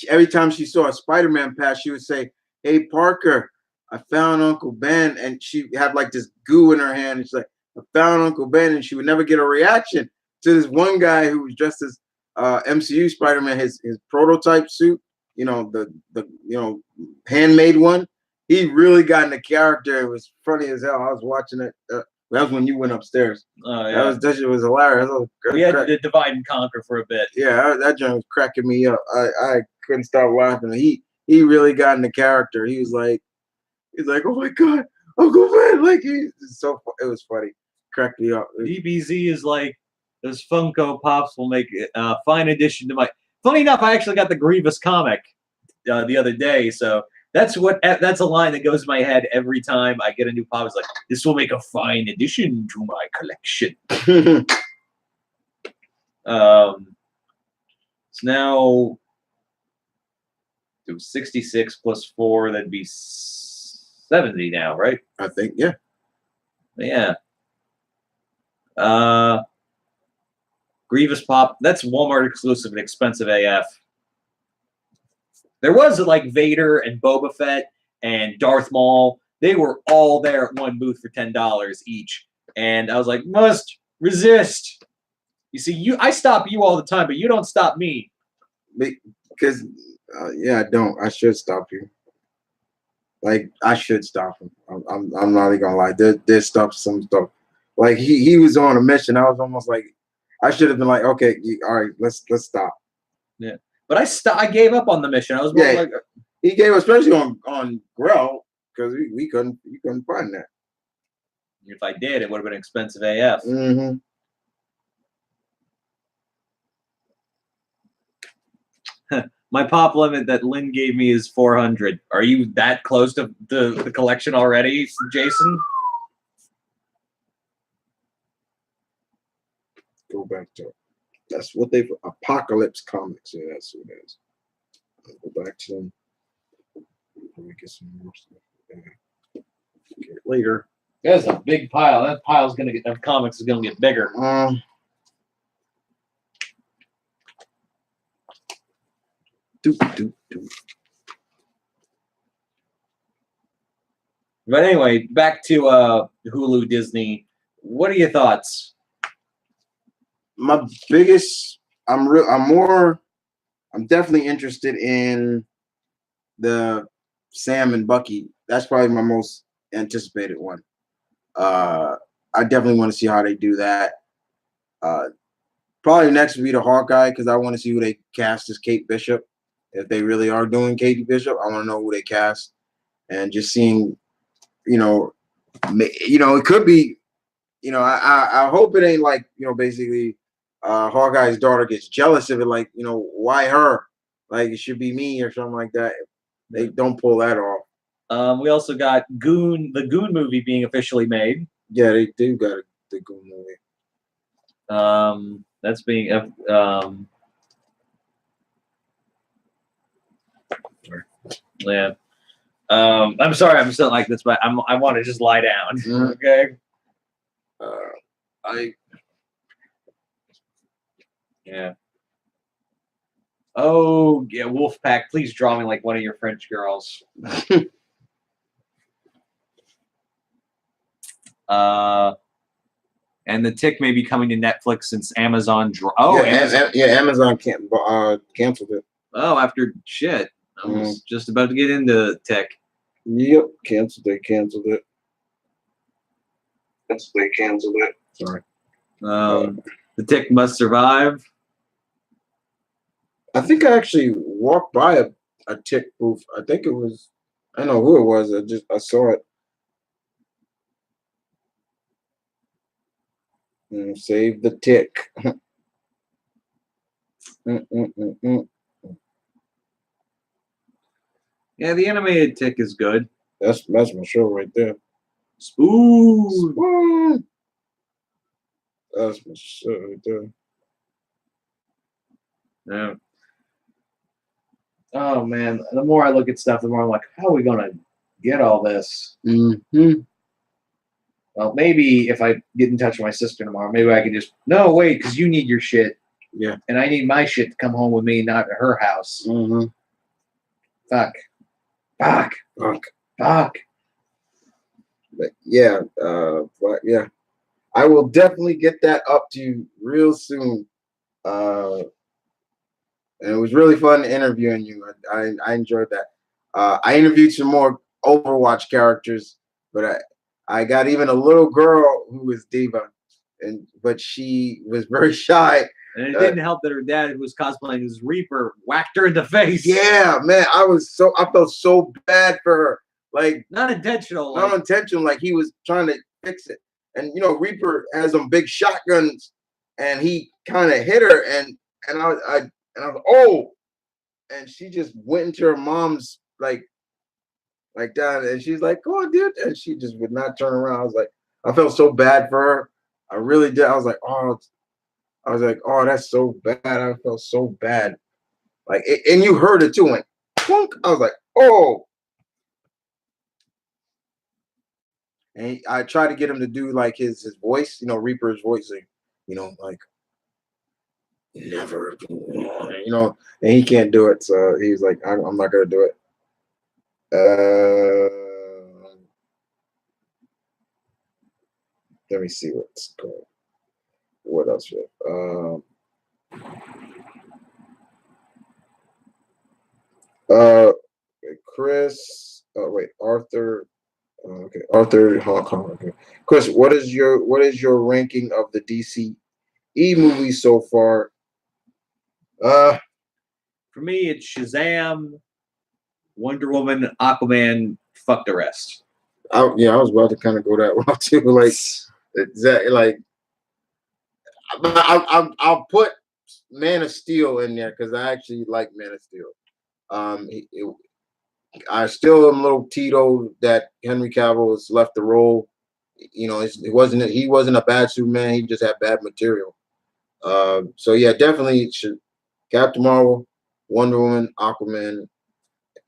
every time she saw a Spider-Man pass, she would say, "Hey Parker, I found Uncle Ben," and she had like this goo in her hand. And she's like, "I found Uncle Ben," and she would never get a reaction to this one guy who was dressed as MCU Spider-Man, his prototype suit, the handmade one. He really got in the character. It was funny as hell. I was watching it. That was when you went upstairs. Oh yeah, that shit was hilarious. We had to divide and conquer for a bit. Yeah, that joint was cracking me up. I couldn't stop laughing. He really got in the character. He's like, "Oh my god, Uncle Ben!" Like it was funny. Cracked me up. DPZ is like those Funko Pops will make a fine addition to my. Funny enough, I actually got the Grievous comic the other day, so. That's a line that goes in my head every time I get a new pop. It's like, this will make a fine addition to my collection. So now, it was 66 plus 4, that'd be 70 now, right? I think, yeah. Yeah. Grievous pop, that's Walmart exclusive and expensive AF. There was like Vader and Boba Fett and Darth Maul. They were all there at one booth for $10 each. And I was like, must resist. You see, I stop you all the time, but you don't stop me. Because, I don't. I should stop you. Like, I should stop him. I'm not even going to lie. There's some stuff. Like, he was on a mission. I was almost like, I should have been like, okay, all right, let's stop. Yeah. But I gave up on the mission. I was more like he gave, especially on Grell, because you couldn't find that. If I did, it would have been expensive AF. Mm-hmm. My pop limit that Lynn gave me is 400. Are you that close to the collection already, Jason? Go back to it. That's what Apocalypse Comics. Yeah, that's what it is. I'll go back to them. Let me get some more stuff. Get it later. That's a big pile. That pile's gonna get. That comics is gonna get bigger. But anyway, back to Hulu Disney. What are your thoughts? My biggest, I'm definitely interested in the Sam and Bucky. That's probably my most anticipated one. I definitely want to see how they do that. Probably next would be the Hawkeye, because I want to see who they cast as Kate Bishop. If they really are doing Katie Bishop, I want to know who they cast, and just seeing, it could be, I hope it ain't like, basically, Hawkeye's daughter gets jealous of it, like, why her? Like, it should be me or something like that. They don't pull that off. We also got the Goon movie being officially made. Yeah, they do got the Goon movie. That's being yeah. I'm sorry, I'm still like this, but I want to just lie down. Okay. Yeah. Oh yeah, Wolfpack, please draw me like one of your French girls. And the Tick may be coming to Netflix since Amazon. Amazon canceled it. Oh, after shit, I was just about to get into Tick. Yep, canceled it. They canceled it. Sorry. The Tick must survive. I think I actually walked by a Tick booth. I think it was, I don't know who it was. I saw it. Save the Tick. Yeah, the animated Tick is good. That's my show right there. Spoon. That's my show right there. Yeah. Oh man, the more I look at stuff, the more I'm like, how are we gonna get all this? Well, maybe if I get in touch with my sister tomorrow, maybe I can just wait, because you need your shit. Yeah. And I need my shit to come home with me, not to her house. Fuck. But yeah, I will definitely get that up to you real soon. And it was really fun interviewing you. I enjoyed that. I interviewed some more Overwatch characters, but I got even a little girl who was Diva, but she was very shy. And it didn't help that her dad, who was cosplaying as Reaper, whacked her in the face. Yeah, man, I felt so bad for her. Like, not intentional. Not intentional. Like, he was trying to fix it, and Reaper has some big shotguns, and he kind of hit her, and I was oh, and she just went into her mom's like that, and she's like, "Go on, dude," and she just would not turn around. I felt so bad for her. I really did. I was like, oh, that's so bad. I felt so bad. Like, and you heard it too, like, plunk. I was like, oh. And I tried to get him to do like his voice, Reaper's voice, like, never, and he can't do it. So he's like, I'm not gonna do it. Let me see what's going. What else? Chris. Oh wait, Arthur. Okay, Arthur. Okay, Chris. What is your ranking of the DCE movies so far? For me, it's Shazam, Wonder Woman, Aquaman. Fuck the rest. I was about to kind of go that route too. Like, exactly. Like, I'll put Man of Steel in there because I actually like Man of Steel. I still am a little Tito that Henry Cavill has left the role. He wasn't a bad Superman. He just had bad material. So yeah, definitely Captain Marvel, Wonder Woman, Aquaman,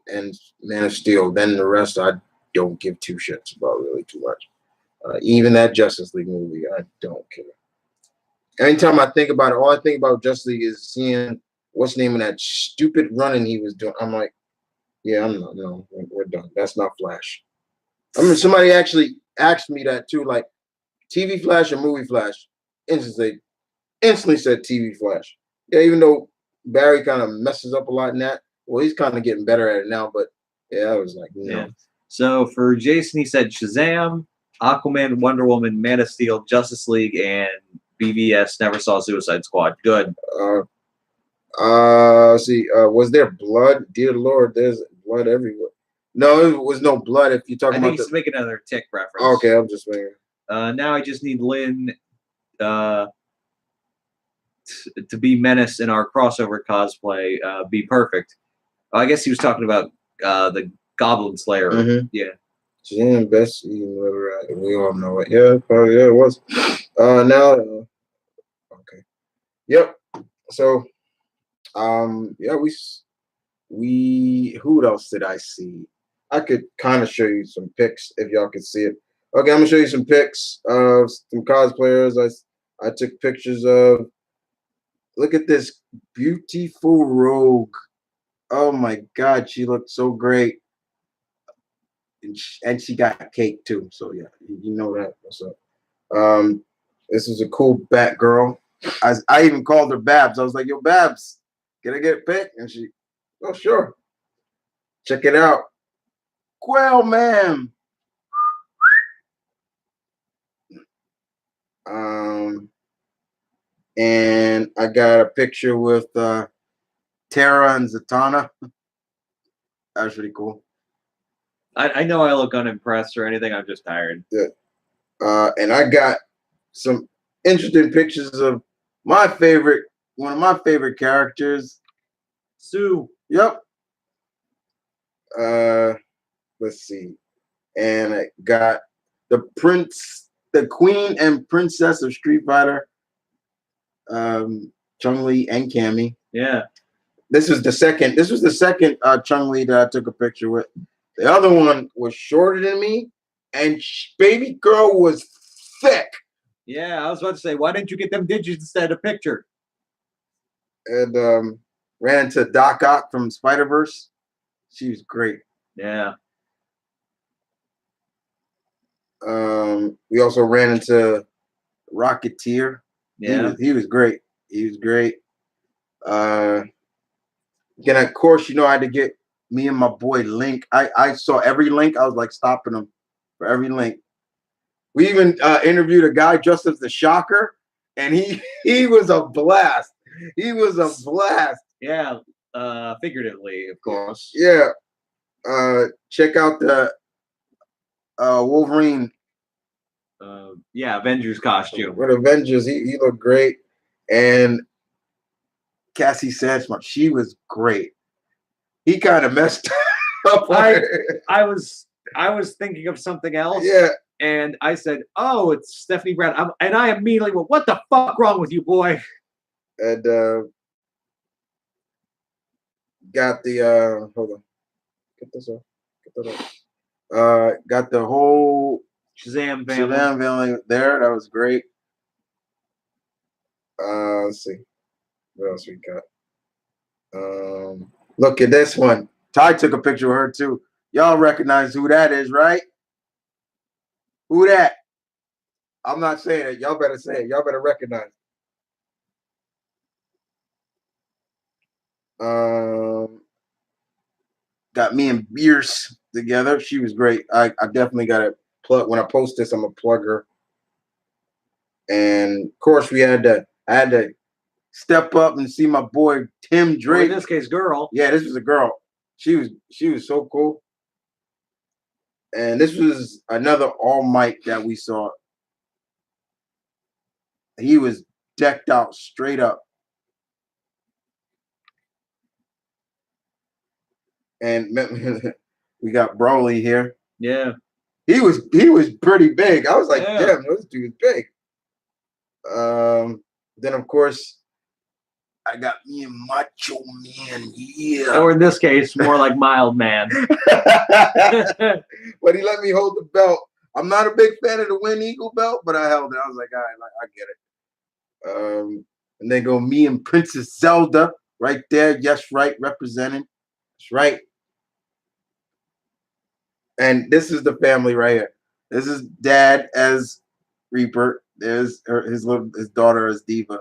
and Man of Steel. Then the rest I don't give two shits about really too much. Even that Justice League movie, I don't care. Anytime I think about it, all I think about Justice League is seeing what's the name of that stupid running he was doing. I'm like, yeah, I'm not. No, we're done. That's not Flash. I mean, somebody actually asked me that too, like TV Flash or movie Flash. Instantly said TV Flash. Yeah, even though Barry kind of messes up a lot in that. Well, he's kind of getting better at it now, but yeah, I was like, no. Yeah. So for Jason, he said Shazam, Aquaman, Wonder Woman, Man of Steel, Justice League, and BVS. Never saw Suicide Squad. Good. See, was there blood? Dear Lord, there's blood everywhere. No, it was no blood. If you're talking about, he's making another Tick reference. Okay, I'm just making. Now I just need Lynn to be Menace in our crossover cosplay. Be perfect. I guess he was talking about the Goblin Slayer. Mm-hmm. Yeah. Jim, best we all know it. Yeah, probably, yeah, it was. Now, okay. Yep. So, yeah, we who else did I see? I could kind of show you some pics if y'all could see it. Okay, I'm gonna show you some pics of some cosplayers I took pictures of. Look at this beautiful Rogue. Oh my God, she looked so great. And she got cake too. So yeah, you know that. What's up? This is a cool Batgirl. I even called her Babs. I was like, yo, Babs, can I get a pic? And she, oh, sure. Check it out. Quail Man. And I got a picture with Tara and Zatanna. That was pretty cool. I know I look unimpressed or anything. I'm just tired. Yeah. And I got some interesting pictures of one of my favorite characters, Sue. Yep. Let's see. And I got the Queen and Princess of Street Fighter, Chun-Li and Cammy. Yeah. This was the second Chun-Li that I took a picture with. The other one was shorter than me, and baby girl was thick. Yeah, I was about to say, why didn't you get them digits instead of a picture? And ran into Doc Ock from Spider-Verse. She was great. Yeah. We also ran into Rocketeer. Yeah. He was great. He was great. Then of course, I had to get me and my boy Link. I saw every Link. I was like stopping him for every Link. We even interviewed a guy dressed as the Shocker, and he was a blast. He was a blast. Yeah, figuratively, of course. Yeah. Check out the Wolverine. Yeah, Avengers costume. With Avengers, he looked great. And Cassie Sandsmark, she was great. He kind of messed up. I was thinking of something else. Yeah. And I said, "Oh, it's Stephanie Brown," and I immediately went, "What the fuck wrong with you, boy?" And got the hold on, get this off, get that off. Got the whole Shazam family there. That was great. Let's see, what else we got. Look at this one. Ty took a picture of her too. Y'all recognize who that is, right? Who that? I'm not saying it. Y'all better say it. Y'all better recognize. Got me and Bierce together. She was great. I definitely got to plug. When I post this, I'm gonna plug her. And of course, I had to step up and see my boy Tim Drake. Or in this case, girl. Yeah, this was a girl. She was so cool. And this was another All Might that we saw. He was decked out straight up. And we got Broly here. Yeah. He was pretty big. I was like, damn, this dude's big. Then of course, I got me and Macho Man. Yeah. Or in this case, more like Mild Man. But he let me hold the belt. I'm not a big fan of the Win Eagle belt, but I held it. I was like, all right, I get it. And then go me and Princess Zelda right there. Yes, right, representing. That's right. And this is the family right here. This is Dad as Reaper. There's his daughter as Diva.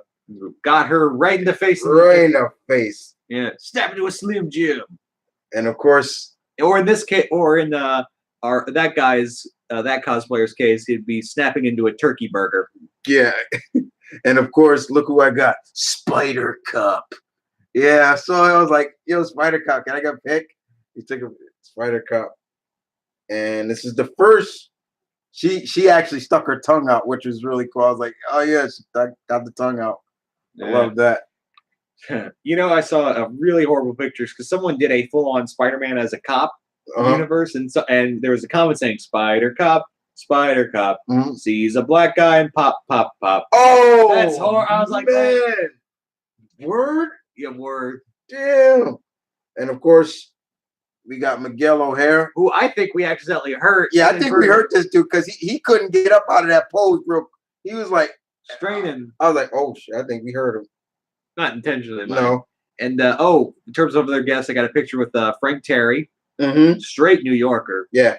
Got her right in the face. Right in the face. Yeah, stab into a Slim Jim. And of course, or in this case, or in that cosplayer's case, he'd be snapping into a turkey burger. Yeah. And of course, look who I got. Spider Cup. Yeah, so I was like, yo, Spider Cup, can I get a pic? He took a Spider Cup. And this is the first. She actually stuck her tongue out, which was really cool. I was like, oh yeah, she got the tongue out. I love that. You know, I saw a really horrible pictures because someone did a full-on Spider-Man as a cop universe, and there was a comment saying Spider Cop sees a black guy and pop. Oh, that's horrible. I was like, man, word, yeah, word, damn. And of course, we got Miguel O'Hare, who I think we accidentally hurt. Yeah, I think we hurt this dude because he couldn't get up out of that pose real. He was like straining. I was like, oh shit, I think we hurt him. Not intentionally, no. And in terms of other guests, I got a picture with Frank Terry, straight New Yorker. Yeah,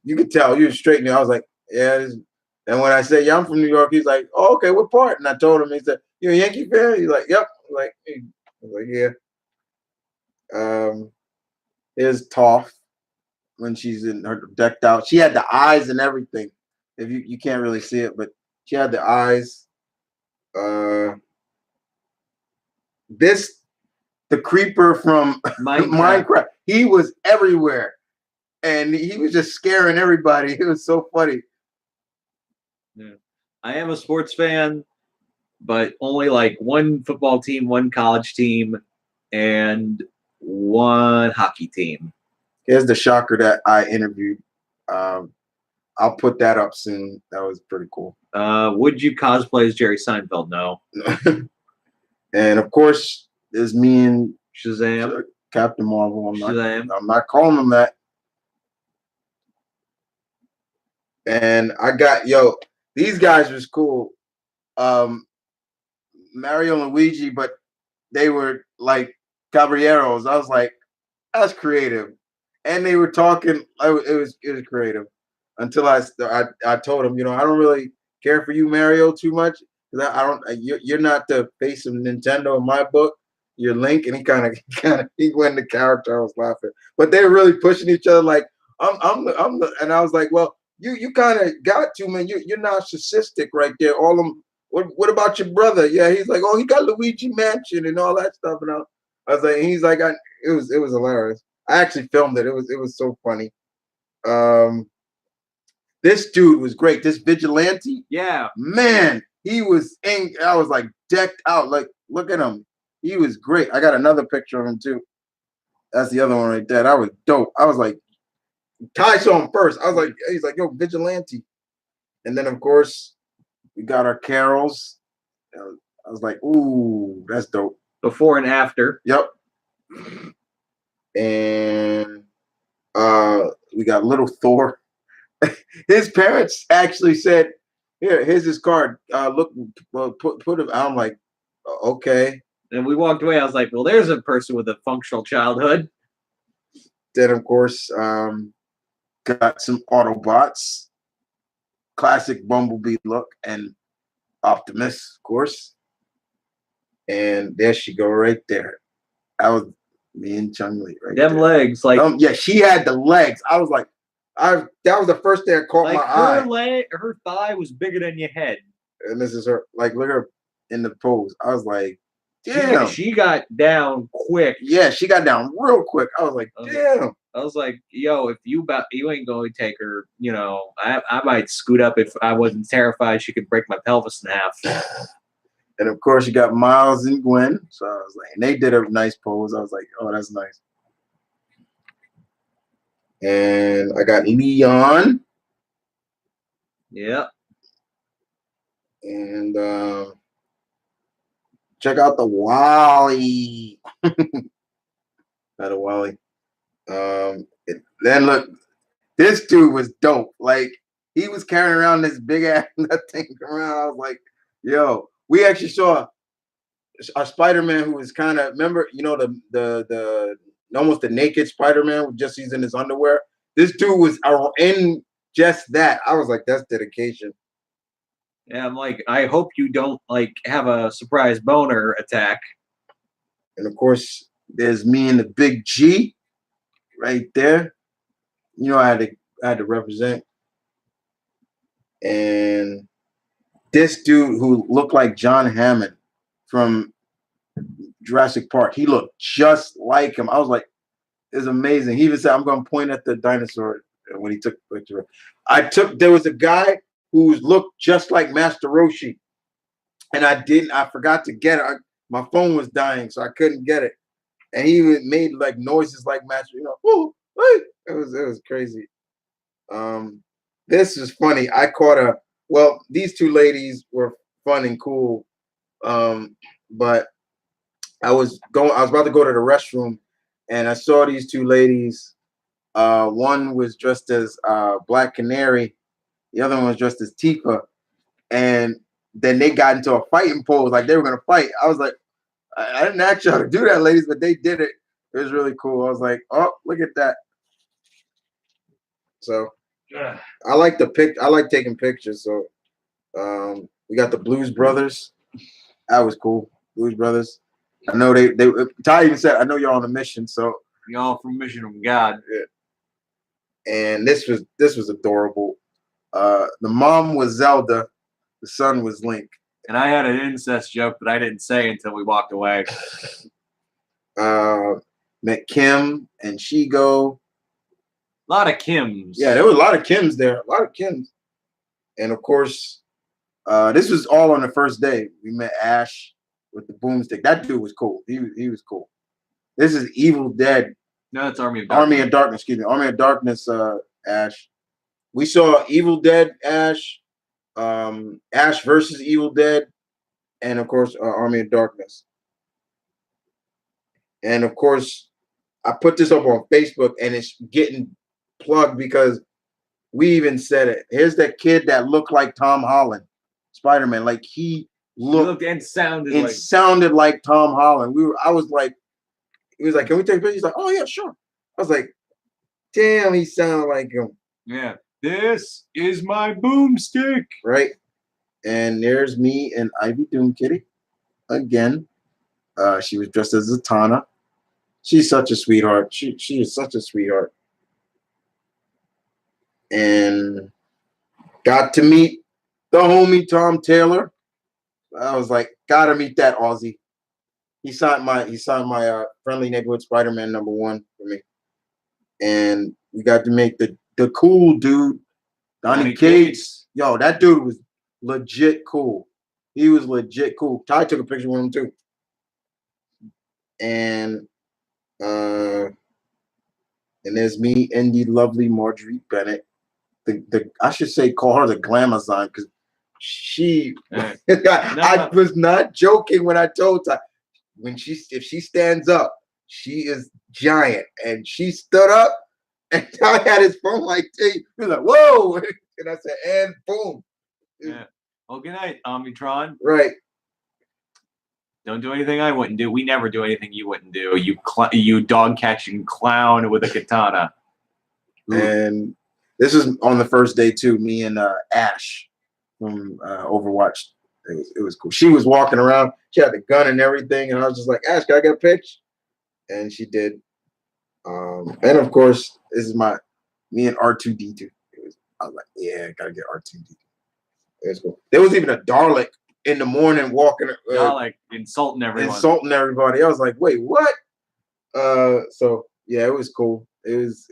you could tell you was straight New. I was like, yeah. And when I said, yeah, I'm from New York, he's like, oh, okay, what part? And I told him, he said, you a Yankee fan? He's like, yep. I was like, yeah. Here's Toph when she's in her decked out. She had the eyes and everything. If you can't really see it, but she had the eyes. The creeper from Minecraft. He was everywhere, and he was just scaring everybody. It was so funny. Yeah, I am a sports fan, but only like one football team, one college team, and one hockey team. Here's the shocker that I interviewed. I'll put that up soon. That was pretty cool. Would you cosplay as Jerry Seinfeld? No. And of course, there's me and Shazam, Captain Marvel. I'm not calling him that. And I got these guys was cool. Mario and Luigi, but they were like caballeros. I was like, that's creative. And they were talking. It was creative until I told them, I don't really care for you, Mario, too much. I don't. You're not the face of Nintendo in my book. You're Link, and he went into character. I was laughing, but they were really pushing each other. Like and I was like, well, you kind of got to, man. You're narcissistic right there. All them. What about your brother? Yeah, he's like, oh, he got Luigi Mansion and all that stuff. And I was like, and he's like, it was hilarious. I actually filmed it. It was so funny. This dude was great. This vigilante. Yeah, man. He was I was like decked out. Like, look at him. He was great. I got another picture of him too. That's the other one right there. That was dope. I was like, Ty saw him first. I was like, he's like, yo, vigilante. And then of course we got our carols. I was like, ooh, that's dope. Before and after. Yep. And we got little Thor. His parents actually said, here's his card. Look, put it. I'm like, okay. And we walked away. I was like, well, there's a person with a functional childhood. Then, of course, got some Autobots. Classic Bumblebee look and Optimus, of course. And there she go right there. That was me and Chung-Li right there. Them legs. Like, yeah, she had the legs. I was like, that was the first thing that caught my eye. Her thigh was bigger than your head. And this is her, like, look at her in the pose. I was like, damn. She got down quick. Yeah, she got down real quick. I was like, damn. I was like, yo, if you ain't going to take her, I might scoot up if I wasn't terrified she could break my pelvis in half. And of course, you got Miles and Gwen. So I was like, and they did a nice pose. I was like, oh, that's nice. And I got Leon. Yeah. And check out the Wally. Got a Wally. Then look, This dude was dope. Like, he was carrying around this big ass thing around. I was like, yo, we actually saw a Spider-Man who was kind of, remember, you know, the almost the naked Spider-Man with just he's in his underwear. This dude was in just that. I was like, that's dedication. Yeah, I'm like, I hope you don't like have a surprise boner attack. And of course, there's me and the big G right there. You know, I had to represent. And this dude who looked like John Hammond from Jurassic Park, he looked just like him. I was like, it's amazing. He even said, I'm going to point at the dinosaur when he took the picture. There was a guy who looked just like Master Roshi. And I forgot to get it. My phone was dying, so I couldn't get it. And he made like noises like Master, you know, woo, woo. It was crazy. This is funny. These two ladies were fun and cool. But I was about to go to the restroom and I saw these two ladies. One was dressed as Black Canary, the other one was dressed as Tifa, and then they got into a fighting pose, like they were gonna fight. I was like, I didn't ask y'all to do that, ladies, but they did it. It was really cool. I was like, oh, look at that. So I like taking pictures. So we got the Blues Brothers. That was cool. Blues Brothers. I know they Ty even said, I know you're on a mission, so y'all from Mission of God. Yeah. And this was adorable. The mom was Zelda, the son was Link. And I had an incest joke that I didn't say until we walked away. Met Kim and Shigo. A lot of Kims. Yeah, there was a lot of Kims there. A lot of Kims. And of course, this was all on the first day. We met Ash with the boomstick. That dude was cool. He was cool. This is Evil Dead. No, that's Army of Darkness. Army of Darkness, excuse me. Army of Darkness, Ash. We saw Evil Dead, Ash, Ash versus Evil Dead, and of course, Army of Darkness. And of course, I put this up on Facebook and it's getting plugged because we even said it. Here's that kid that looked like Tom Holland, Spider-Man. Like he looked and sounded like Tom Holland. I was like, he was like, can we take a picture? He's like, oh yeah, sure. I was like, damn, he sounded like him. Yeah. This is my boomstick. Right. And there's me and Ivy Doom Kitty again. She was dressed as Zatanna. She's such a sweetheart. She is such a sweetheart. And got to meet the homie Tom Taylor. I was like, gotta meet that Aussie. He signed my Friendly Neighborhood Spider-Man #1 for me. And we got to make the cool dude, Donnie Cates. Yo, that dude was legit cool. He was legit cool. Ty took a picture with him too. And there's me and the lovely Marjorie Bennett. I should say call her the Glamazon because she I was not joking when I told Ty. If she stands up, she is giant. And she stood up and Ty had his phone like he was like, whoa. And I said, and boom. Yeah. Well, good night, Omnitron. Right. Don't do anything I wouldn't do. We never do anything you wouldn't do. You dog catching clown with a katana. And this is on the first day too. Me and Ash from Overwatch. It was cool. She was walking around. She had the gun and everything, and I was just like, Ash, can I get a picture? And she did. And of course, this is me and R2D2. I was like, yeah, gotta get R2D2. It was cool. There was even a Dalek in the morning walking. Dalek insulting everyone. Insulting everybody. I was like, wait, what? So yeah, it was cool. It was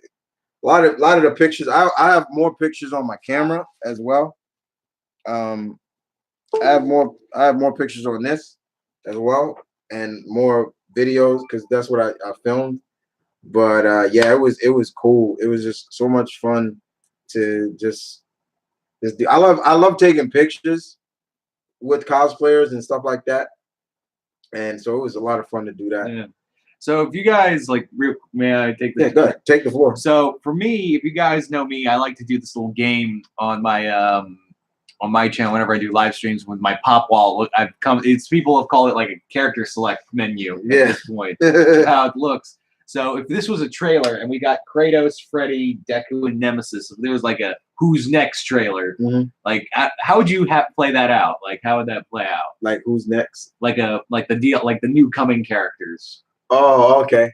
a lot of the pictures. I have more pictures on my camera as well. I have more pictures on this as well, and more videos because that's what I filmed. But yeah, it was cool. It was just so much fun to just do. I love taking pictures with cosplayers and stuff like that, and so it was a lot of fun to do that. Yeah. So if you guys like, may I take the? Yeah, go ahead. Take the floor. So for me, if you guys know me, I like to do this little game on my channel whenever I do live streams with my pop wall. People have called it like a character select menu at this point. How it looks. So if this was a trailer and we got Kratos, Freddy, Deku, and Nemesis, if there was like a Who's Next trailer, like how would you play that out? Like how would that play out? Like who's next? Like the new coming characters. Oh, okay.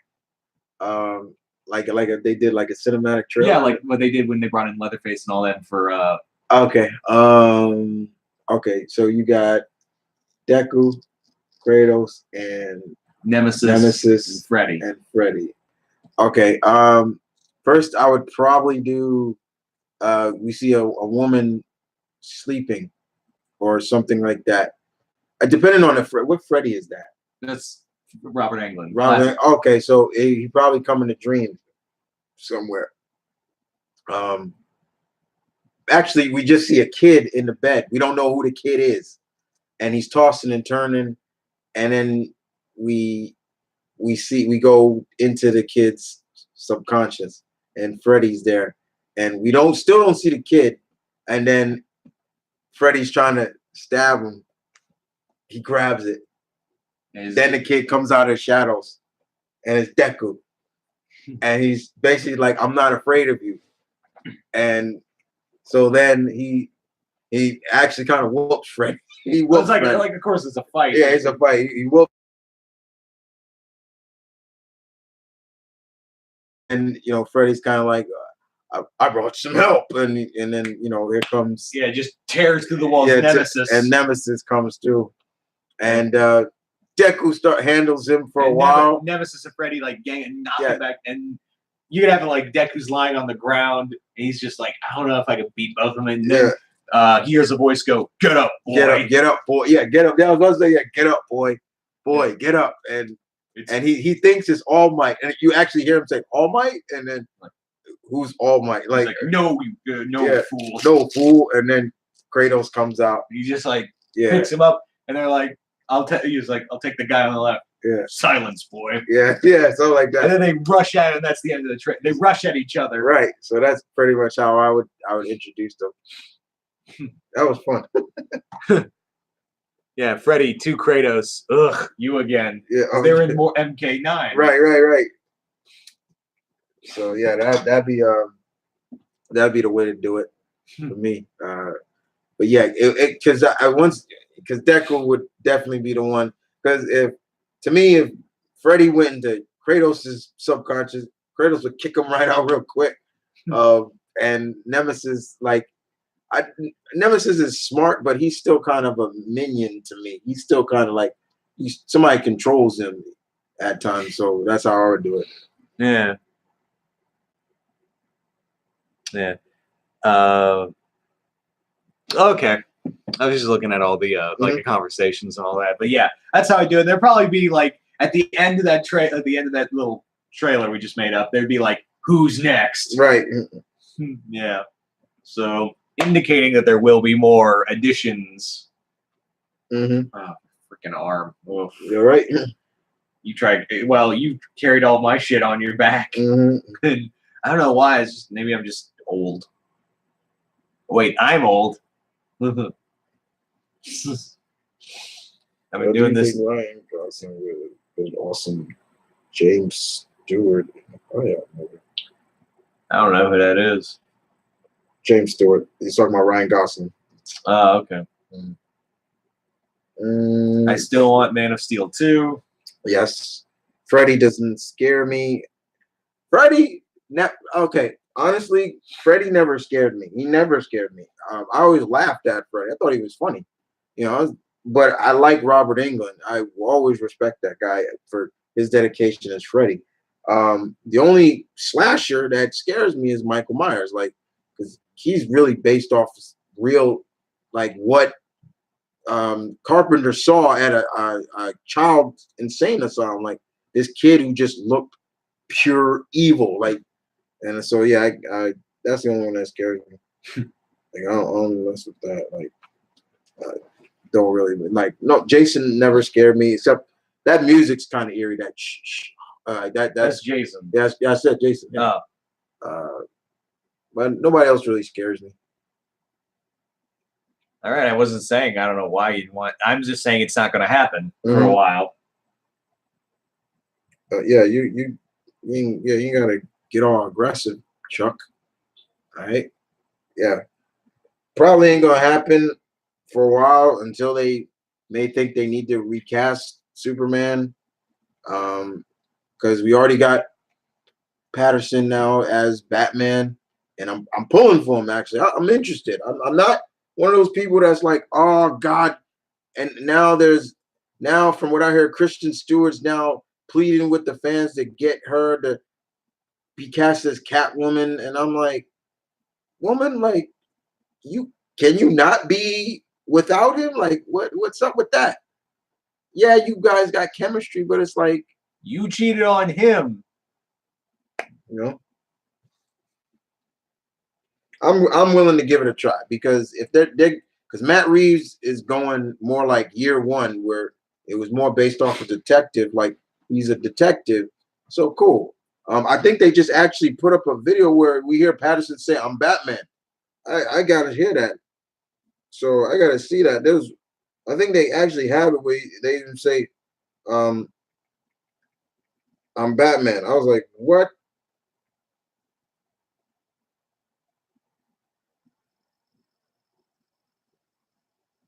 Like they did like a cinematic trailer. Yeah, like what they did when they brought in Leatherface and all that for. Okay. Okay. So you got Deku, Kratos, and Nemesis, and Freddy. Okay. First I would probably do. We see a woman sleeping, or something like that. Depending on what Freddy is that? That's Robert Englund. Okay, so he probably come in a dream somewhere. Actually, we just see a kid in the bed. We don't know who the kid is, and he's tossing and turning, and then we go into the kid's subconscious, and Freddy's there, and we still don't see the kid, and then Freddy's trying to stab him. He grabs it. Then the kid comes out of the shadows, and it's Deku, and he's basically like, "I'm not afraid of you," and so then he actually kind of whoops Freddy. He whoops Freddy. Like of course it's a fight. Yeah, it's a fight. He whoops, and Freddy's kind of like, I brought some help, and then here comes just tears through the walls. Nemesis and Nemesis comes through, and Deku handles him for a while. Nemesis and Freddy like gang and knock him back, and you could have it like Deku's lying on the ground, and he's just like, I don't know if I could beat both of them. And then he hears a voice go, "Get up, boy! Get up, boy! Yeah, get up!" Yeah, I was going to say, get up, boy! Get up!" And he thinks it's All Might, and you actually hear him say, "All Might," and then who's All Might? Like no, fool, no fool. And then Kratos comes out. He just like picks him up, and they're like, I'll take the guy on the left. Yeah. Silence, boy. Yeah, so like that. And then they rush at it, and that's the end of the trick. They rush at each other. Right. So that's pretty much how I would introduce them. That was fun. Yeah, Freddy to Kratos. Ugh, you again. Yeah. They were in more MK9. Right. So yeah, that'd be the way to do it for me. But yeah, because Deku would definitely be the one. Because if Freddy went into Kratos' subconscious, Kratos would kick him right out real quick. And Nemesis, Nemesis is smart, but he's still kind of a minion to me. He's still kind of like somebody controls him at times. So that's how I would do it. Yeah. Yeah. Okay. I was just looking at all the the conversations and all that, but yeah, that's how I do it. There'd probably be like at the end of that little trailer we just made up. There'd be like, "Who's next?" Right. Yeah. So indicating that there will be more additions. Mm-hmm. Oh, freaking arm! Oof. You're right. You tried. Well, you carried all my shit on your back. Mm-hmm. I don't know why. It's just maybe I'm just old. Wait, I'm old. I've been doing this. Ryan Gosling with an awesome James Stewart. Oh yeah, I don't know who that is. James Stewart. He's talking about Ryan Gosling. Oh, okay. I still want Man of Steel 2. Yes. Freddy doesn't scare me. Freddy, okay. Honestly, Freddy never scared me. He never scared me. I always laughed at Freddy. I thought he was funny, but I like Robert Englund. I will always respect that guy for his dedication as Freddy. The only slasher that scares me is Michael Myers, because he's really based off real, what Carpenter saw at a child insane asylum, this kid who just looked pure evil, and so yeah, I that's the only one that scares me. I don't mess with that. Don't really no. Jason never scared me, except that music's kind of eerie. That shh. That's Jason. Yes, I said Jason. Yeah. But nobody else really scares me. All right, I wasn't saying I don't know why you'd want. I'm just saying it's not going to happen for a while. Yeah, you gotta get all aggressive, Chuck. All right. Yeah. Probably ain't gonna happen for a while until they may think they need to recast Superman. Because we already got Patterson now as Batman, and I'm pulling for him. Actually, I'm interested. I'm not one of those people that's like, oh God. And now from what I hear, Kristen Stewart's now pleading with the fans to get her to be cast as Catwoman, and I'm like, woman, like, can you not be without him? Like, what's up with that? Yeah, you guys got chemistry, but it's like you cheated on him. You know, I'm willing to give it a try because if they're because Matt Reeves is going more like Year One, where it was more based off a detective, like he's a detective. So cool. I think they just actually put up a video where we hear Patterson say, "I'm Batman." I gotta hear that. So I gotta see that. I think they actually have it where they even say, "I'm Batman." I was like, "What?"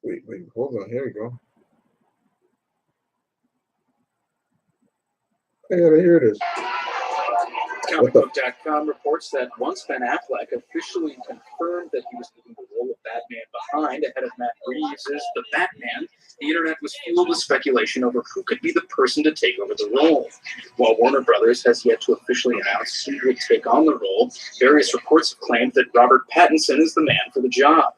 Wait, hold on. Here we go. I gotta hear this. Comicbook.com reports that once Ben Affleck officially confirmed that he was leaving the role of Batman behind ahead of Matt Reeves' The Batman, the internet was fueled with speculation over who could be the person to take over the role. While Warner Brothers has yet to officially announce who would take on the role, various reports have claimed that Robert Pattinson is the man for the job.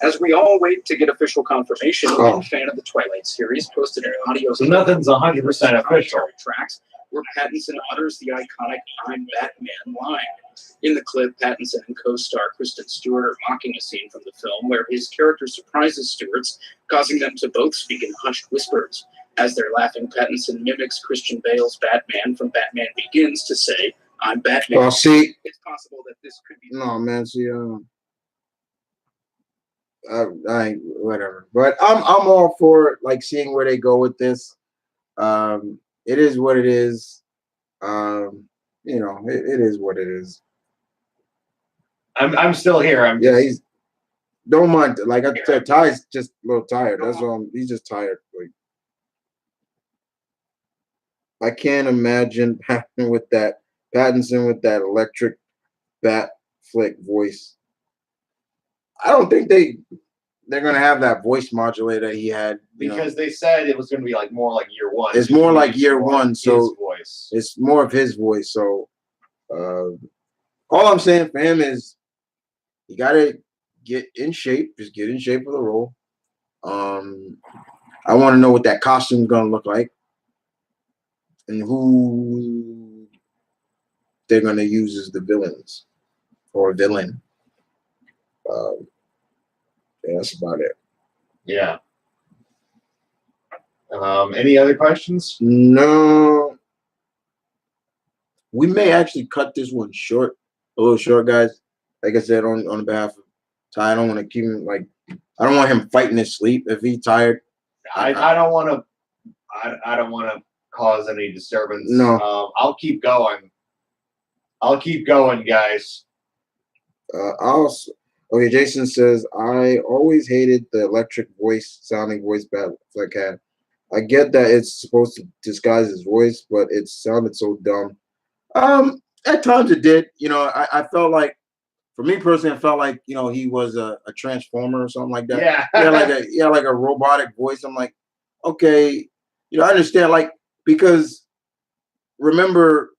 As we all wait to get official confirmation, one fan of the Twilight series posted an audio. So nothing's 100% official. Tracks where Pattinson utters the iconic "I'm Batman" line. In the clip, Pattinson and co-star Kristen Stewart are mocking a scene from the film where his character surprises Stewart's, causing them to both speak in hushed whispers. As they're laughing, Pattinson mimics Christian Bale's Batman from Batman Begins to say, "I'm Batman." Well, see, it's possible that this could be. No, man. See, I ain't whatever, but I'm all for like seeing where they go with this. It is what it is. You know, it is what it is. I'm still here. He's don't mind. Like I said, Ty's just a little tired. That's all. He's just tired. Like I can't imagine Pattinson with that electric bat flick voice. I don't think they're gonna have that voice modulator he had because they said it was gonna be like more like Year One. It's more like Year One, so it's more of his voice. So all I'm saying for him is you gotta get in shape. Just get in shape for the role. I want to know what that costume's gonna look like and who they're gonna use as the villains or villain. Yeah, that's about it. Yeah. Any other questions? No. We may actually cut this one short, a little short, guys. Like I said, on behalf of Ty, I don't want to keep him I don't want him fighting his sleep if he's tired. I don't want to. I don't want to cause any disturbance. No. I'll keep going. I'll keep going, guys. Okay, Jason says, I always hated the electric sounding voice Batfleck had. I get that it's supposed to disguise his voice, but it sounded so dumb. At times it did. I felt like, for me personally, I felt like, he was a transformer or something like that. Yeah. Like a robotic voice. I'm like, okay, I understand, because remember,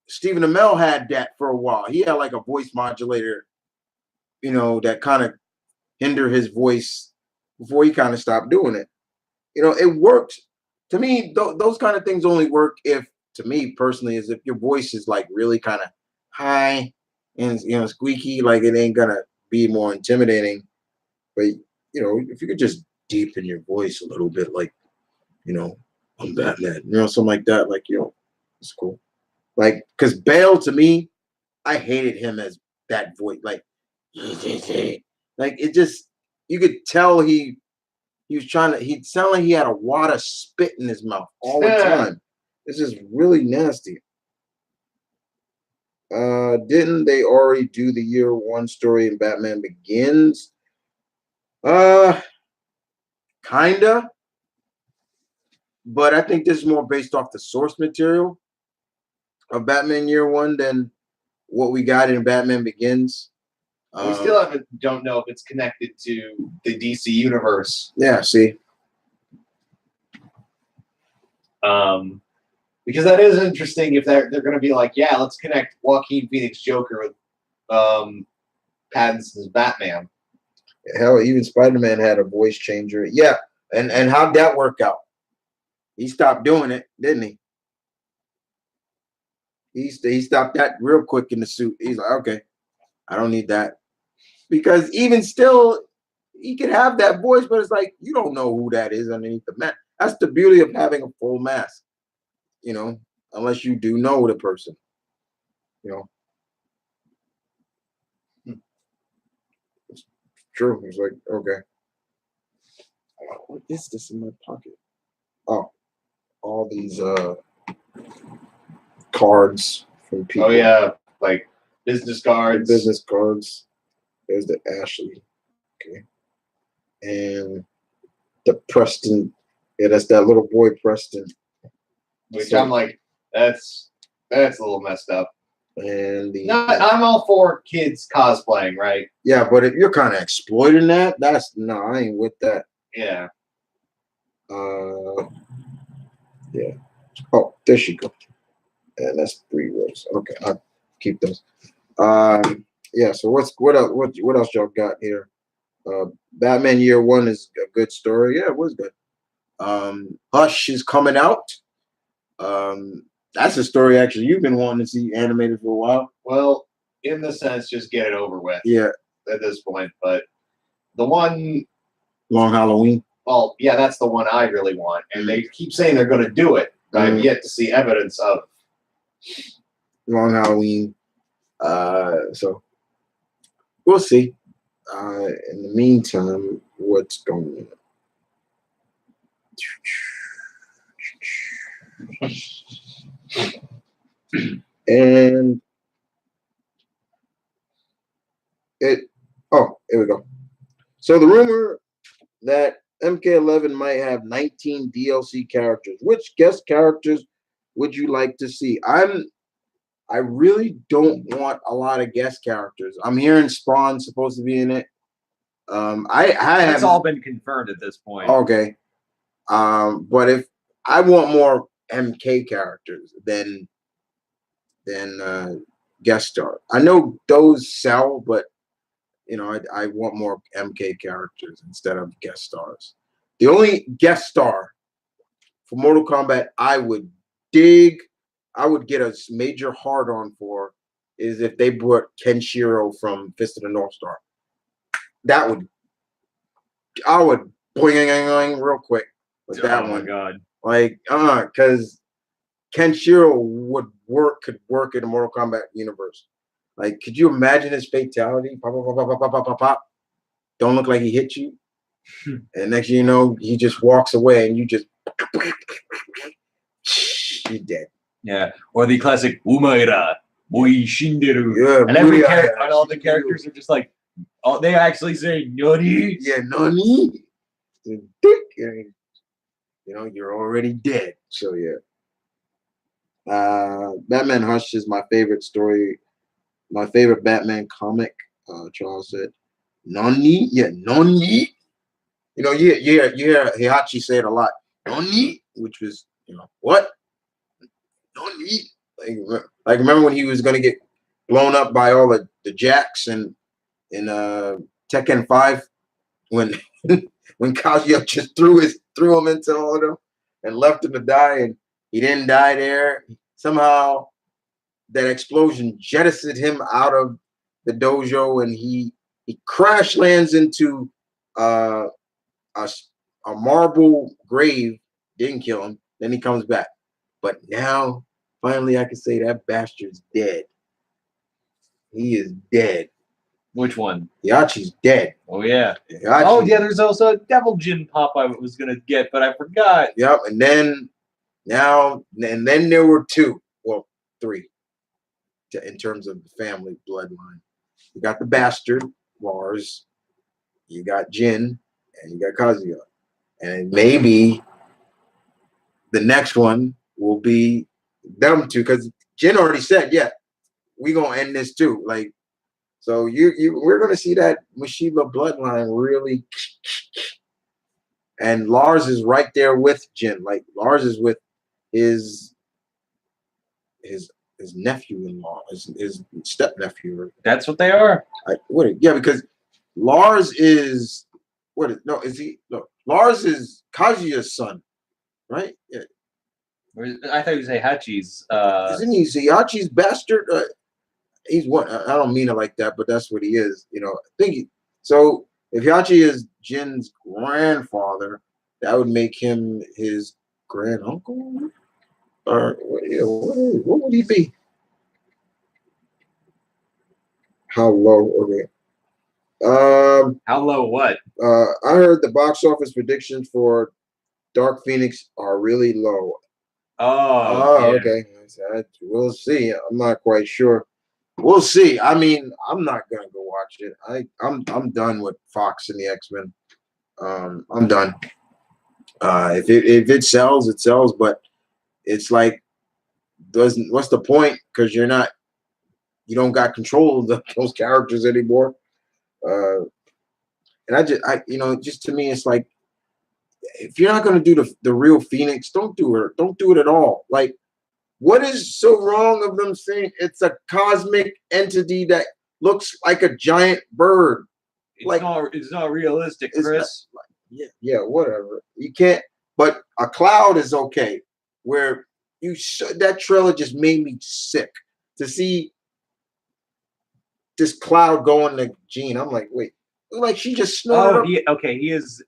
Stephen Amell had that for a while. He had like a voice modulator, that kind of hindered his voice before he kind of stopped doing it. It worked. To me, those kind of things only work if your voice is like really kind of high and, squeaky, like it ain't gonna be more intimidating. But, if you could just deepen your voice a little bit, like, I'm Batman, something like that, like, It's cool. Like, because Bale, to me, I hated him as that voice. Like it just, you could tell he was trying to, he'd sound like he had a wad of spit in his mouth all the time. This is really nasty. Didn't they already do the year one story in Batman Begins? Kinda. But I think this is more based off the source material of Batman Year One than what we got in Batman Begins. We still don't know if it's connected to the DC universe. Yeah, see. Because that is interesting if they're going to be like, yeah, let's connect Joaquin Phoenix Joker with Pattinson's Batman. Hell, even Spider-Man had a voice changer. Yeah, and how'd that work out? He stopped doing it, didn't he? He stopped that real quick in the suit. He's like, okay, I don't need that. Because even still, he could have that voice, but it's like, you don't know who that is underneath the mask. That's the beauty of having a full mask, you know, unless you do know the person, you know. It's true. It's like, okay. What is this in my pocket? Oh, all these cards from people. Oh, yeah, like business cards. The business cards. There's the Ashley. Okay. And the Preston. Yeah, that's that little boy Preston. Which so, I'm like, that's a little messed up. And I'm all for kids cosplaying, right? Yeah, but if you're kind of exploiting that, no, I ain't with that. Yeah. Yeah. Oh, there she goes. And that's 3 rows. Okay, I'll keep those. Yeah. So what else y'all got here? Batman Year One is a good story. Yeah, it was good. Hush is coming out. That's a story actually you've been wanting to see animated for a while. Well, in the sense, just get it over with. Yeah. At this point, but the one Long Halloween. Well, yeah, that's the one I really want, and they keep saying they're going to do it, but I've yet to see evidence of Long Halloween. So we'll see. In the meantime, what's going on? And here we go. So the rumor that MK11 might have 19 DLC characters. Which guest characters would you like to see? I really don't want a lot of guest characters. I'm hearing Spawn's supposed to be in it. It's all been confirmed at this point. Okay. But if I want more MK characters than guest star. I know those sell, but you know, I want more MK characters instead of guest stars. The only guest star for Mortal Kombat I would get a major hard on for is if they brought Kenshiro from Fist of the North Star. I would boing real quick with that one. Oh my god! Like, because Kenshiro could work in the Mortal Kombat universe. Like, could you imagine his fatality? Pop, pop, pop, pop, pop, pop, pop. Don't look like he hit you. And next thing you know, he just walks away and you just you're dead. Yeah. Or the classic Umaira, Moi Shinderu. Yeah, and every character and all the characters are just like, oh, they actually say Nani. Yeah, Nani. You know, you're already dead. So yeah. Batman Hush is my favorite story. My favorite Batman comic. Charles said, Nani? Yeah, Nani. You know, you hear Heihachi say it a lot. Nani? Which was, you know, what? Nani? Like remember when he was going to get blown up by all the jacks in Tekken 5? When Kazuya just threw him into all of them and left him to die, and he didn't die there. Somehow that explosion jettisoned him out of the dojo, and he crash lands into a marble grave. Didn't kill him. Then he comes back. But now Finally, I can say that bastard's dead. He is dead. Which one? Yachi's dead. Oh, yeah. Yachi. Oh, yeah, there's also a Devil Jin pop I was going to get, but I forgot. Yep, and then there were 2. Well, 3. In terms of the family bloodline. You got the bastard, Lars. You got Jin, and you got Kazuya. And maybe the next one will be them 2, because Jin already said, yeah, we're gonna end this too. Like, so we're gonna see that Mushiba bloodline really, and Lars is right there with Jin. Like, Lars is with his nephew-in-law, his step-nephew. That's what they are. Yeah, because Lars is Lars is Kazuya's son, right? Yeah. I thought you say Hachi's. Isn't he Hachi's bastard? He's what? I don't mean it like that, but that's what he is. You know, so if Hachi is Jin's grandfather, that would make him his grand uncle. Or what would he be? How low? Okay. How low what? I heard the box office predictions for Dark Phoenix are really low. Oh, yeah. Okay. We'll see. I'm not quite sure. We'll see. I mean, I'm not gonna go watch it. I'm done with Fox and the X-Men. I'm done. If it sells, it sells. But it's like, what's the point? Because you don't got control of those characters anymore. And just to me, it's like, if you're not going to do the real Phoenix, don't do it. Don't do it at all. Like, what is so wrong of them saying it's a cosmic entity that looks like a giant bird? It's not realistic, Chris. Yeah, whatever. You can't. But a cloud is okay. Where that trailer just made me sick to see this cloud going to Jean. I'm like, wait, like she just snorted. He is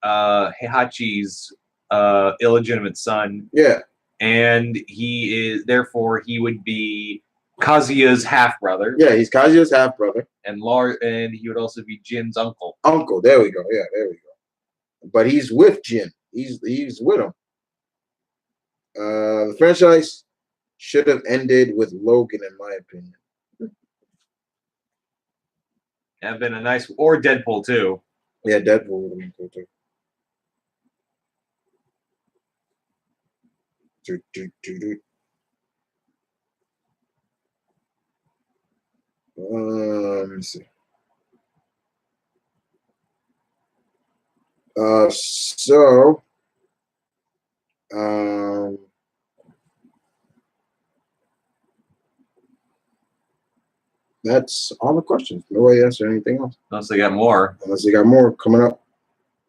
Heihachi's illegitimate son. Yeah. And he would be Kazuya's half brother. Yeah, he's Kazuya's half brother. And he would also be Jin's uncle. There we go. Yeah, there we go. But he's with Jin. He's with him. The franchise should have ended with Logan, in my opinion. Have been a nice, or Deadpool too. Yeah, Deadpool would have been cool too. Let me see. That's all the questions. Nobody answered anything else. Unless they got more. Unless they got more coming up.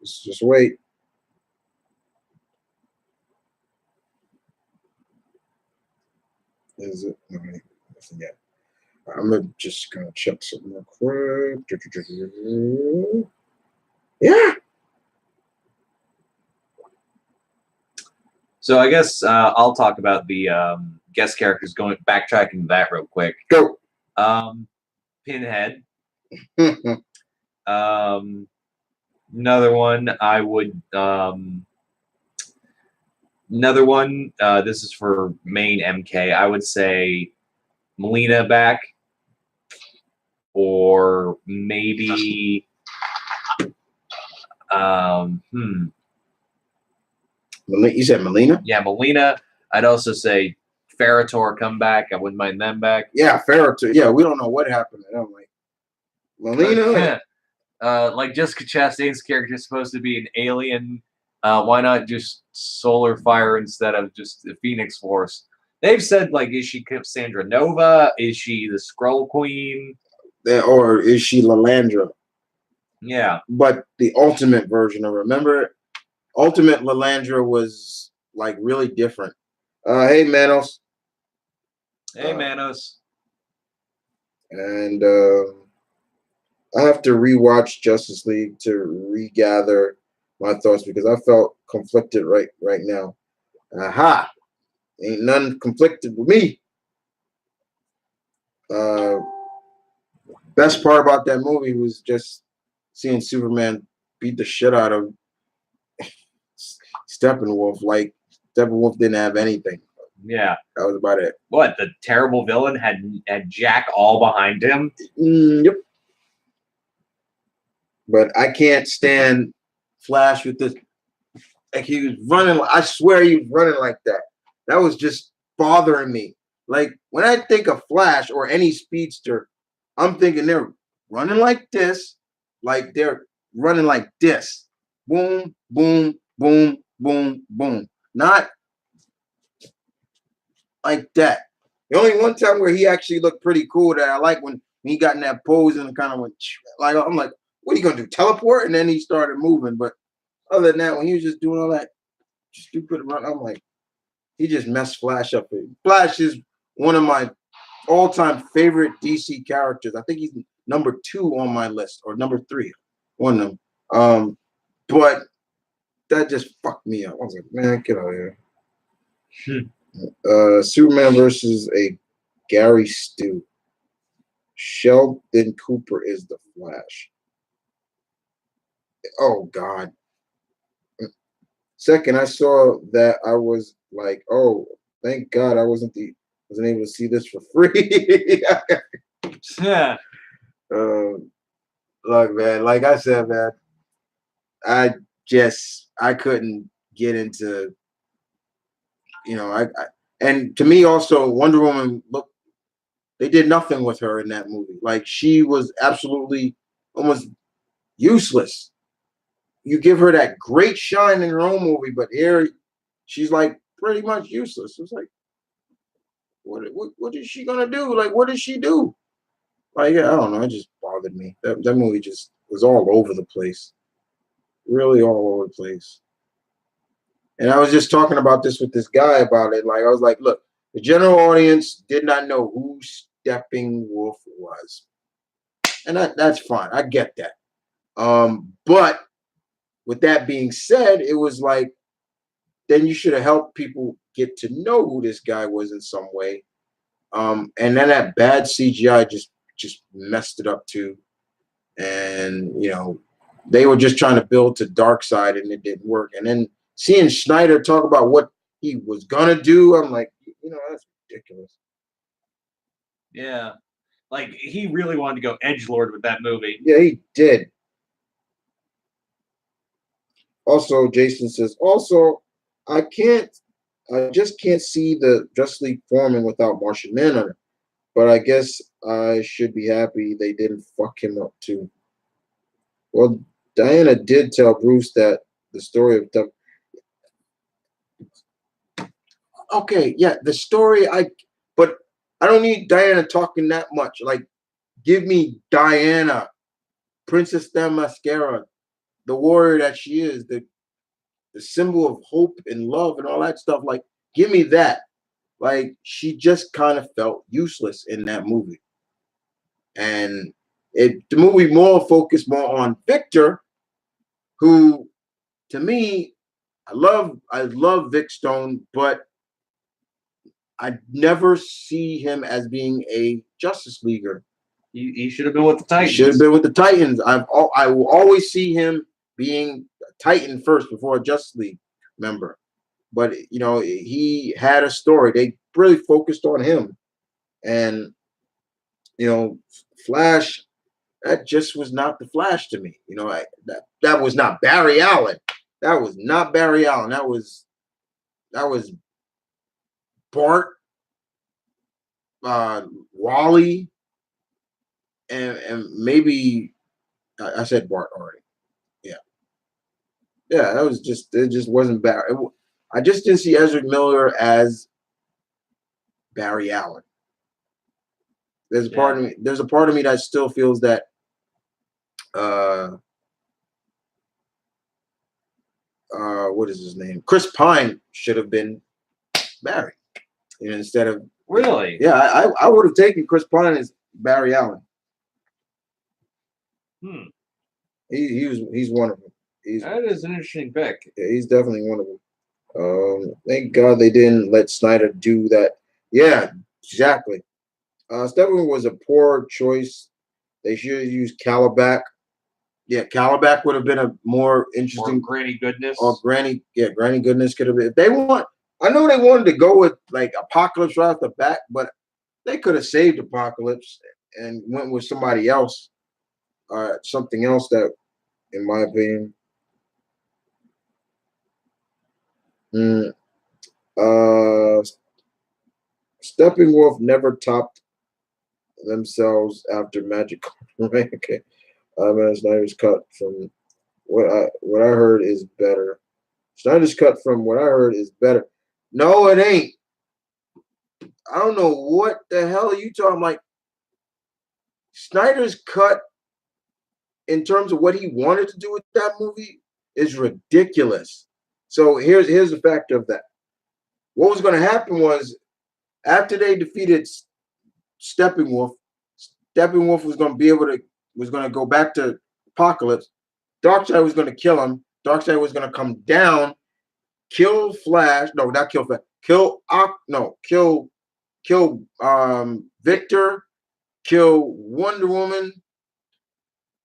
Just wait. Is it? No, nothing yet. I'm just gonna check something real quick. Yeah. So I guess I'll talk about the guest characters, backtracking that real quick. Go. Pinhead. Another one I would. Another one. This is for main MK. I would say Melina back, or maybe. You said Melina? Yeah, Melina. I'd also say Ferritor come back. I wouldn't mind them back. Yeah, Ferritor. Yeah, we don't know what happened to them. Like Melina. Like Jessica Chastain's character is supposed to be an alien. Why not just Solar Fire instead of just the Phoenix Force? They've said, like, is she Cassandra Nova? Is she the Skrull Queen? Or is she Lalandra? Yeah. But the ultimate version of her. Remember, Ultimate Lalandra was like really different. Hey, Manos. Hey, Manos. And I have to rewatch Justice League to regather my thoughts because I felt conflicted right now. Aha! Ain't none conflicted with me. Best part about that movie was just seeing Superman beat the shit out of Steppenwolf. Like Steppenwolf didn't have anything. Yeah, that was about it. What, the terrible villain had Jack all behind him? Yep. But I can't stand Flash with this. Like he was running. I swear he was running like that. That was just bothering me. Like when I think of Flash or any speedster, I'm thinking they're running like this, like they're running like this. Boom, boom, boom, boom, boom. Not like that. The only one time where he actually looked pretty cool that I like when he got in that pose and kind of went like, I'm like, what are you gonna do? Teleport? And then he started moving. But other than that, when he was just doing all that stupid run, I'm like, he just messed Flash up. Flash is one of my all-time favorite DC characters. I think he's number 2 on my list, or number 3, one of them. But that just fucked me up. I was like, man, get out of here. Superman versus a Gary Stu. Sheldon Cooper is the Flash. Oh God. Second, I saw that, I was like, oh, thank God I wasn't able to see this for free. Yeah. Look, man, like I said, man, I couldn't get into, and to me also, Wonder Woman, look, they did nothing with her in that movie. Like she was absolutely almost useless. You give her that great shine in her own movie, but here she's like pretty much useless. It's like, what is she gonna do? Like, what does she do? Like, I don't know. It just bothered me. That movie just was all over the place, really all over the place. And I was just talking about this with this guy about it. Like, I was like, look, the general audience did not know who Steppenwolf was, and that's fine. I get that. But with that being said, it was like, then you should have helped people get to know who this guy was in some way. And then that bad CGI just messed it up too. And they were just trying to build to Darkseid and it didn't work. And then seeing Snyder talk about what he was gonna do, I'm like, that's ridiculous. Yeah. Like he really wanted to go edgelord with that movie. Yeah, he did. Also, Jason says, I just can't see the Justice League forming without Martian Manhunter. But I guess I should be happy they didn't fuck him up too. Well, Diana did tell Bruce that the story of the. Okay, yeah, the story but I don't need Diana talking that much. Like, give me Diana, Princess Themyscira, the warrior that she is, the symbol of hope and love and all that stuff. Like, give me that. Like, she just kind of felt useless in that movie. And the movie focused more on Victor, who, to me, I love Vic Stone, but I never see him as being a Justice Leaguer. He should have been with the Titans. He should have been with the Titans. I will always see him being a Titan first before a Justice League member. But he had a story. They really focused on him, and Flash. That just was not the Flash to me. That was not Barry Allen. That was not Barry Allen. That was Bart, Wally, and maybe I said Bart already. Yeah. That was it just wasn't Barry. I just didn't see Ezra Miller as Barry Allen. There's a part of me that still feels that what is his name? Chris Pine should have been Barry, instead of. Really? Yeah, I would have taken Chris Pine as Barry Allen. He's one of them. That is an interesting pick. Yeah, he's definitely one of them. Thank God they didn't let Snyder do that. Yeah, exactly. Steppenwolf was a poor choice. They should have used Calabac. Yeah, Calabac would have been a more interesting. Or Granny Goodness. Or Granny Goodness could have been. If they want, I know they wanted to go with like Apocalypse right off the bat, but they could have saved Apocalypse and went with somebody else, something else that, in my opinion. Steppenwolf never topped themselves after Magic. Okay. Snyder's cut from what I heard is better. Snyder's cut from what I heard is better. No, it ain't. I don't know what the hell are you talking like. Snyder's cut in terms of what he wanted to do with that movie is ridiculous. So here's the factor of that. What was going to happen was after they defeated Steppenwolf was going to go back to Apocalypse. Darkseid was going to kill him. Darkseid was going to come down, kill Flash. No, not kill Flash. Kill Victor. Kill Wonder Woman.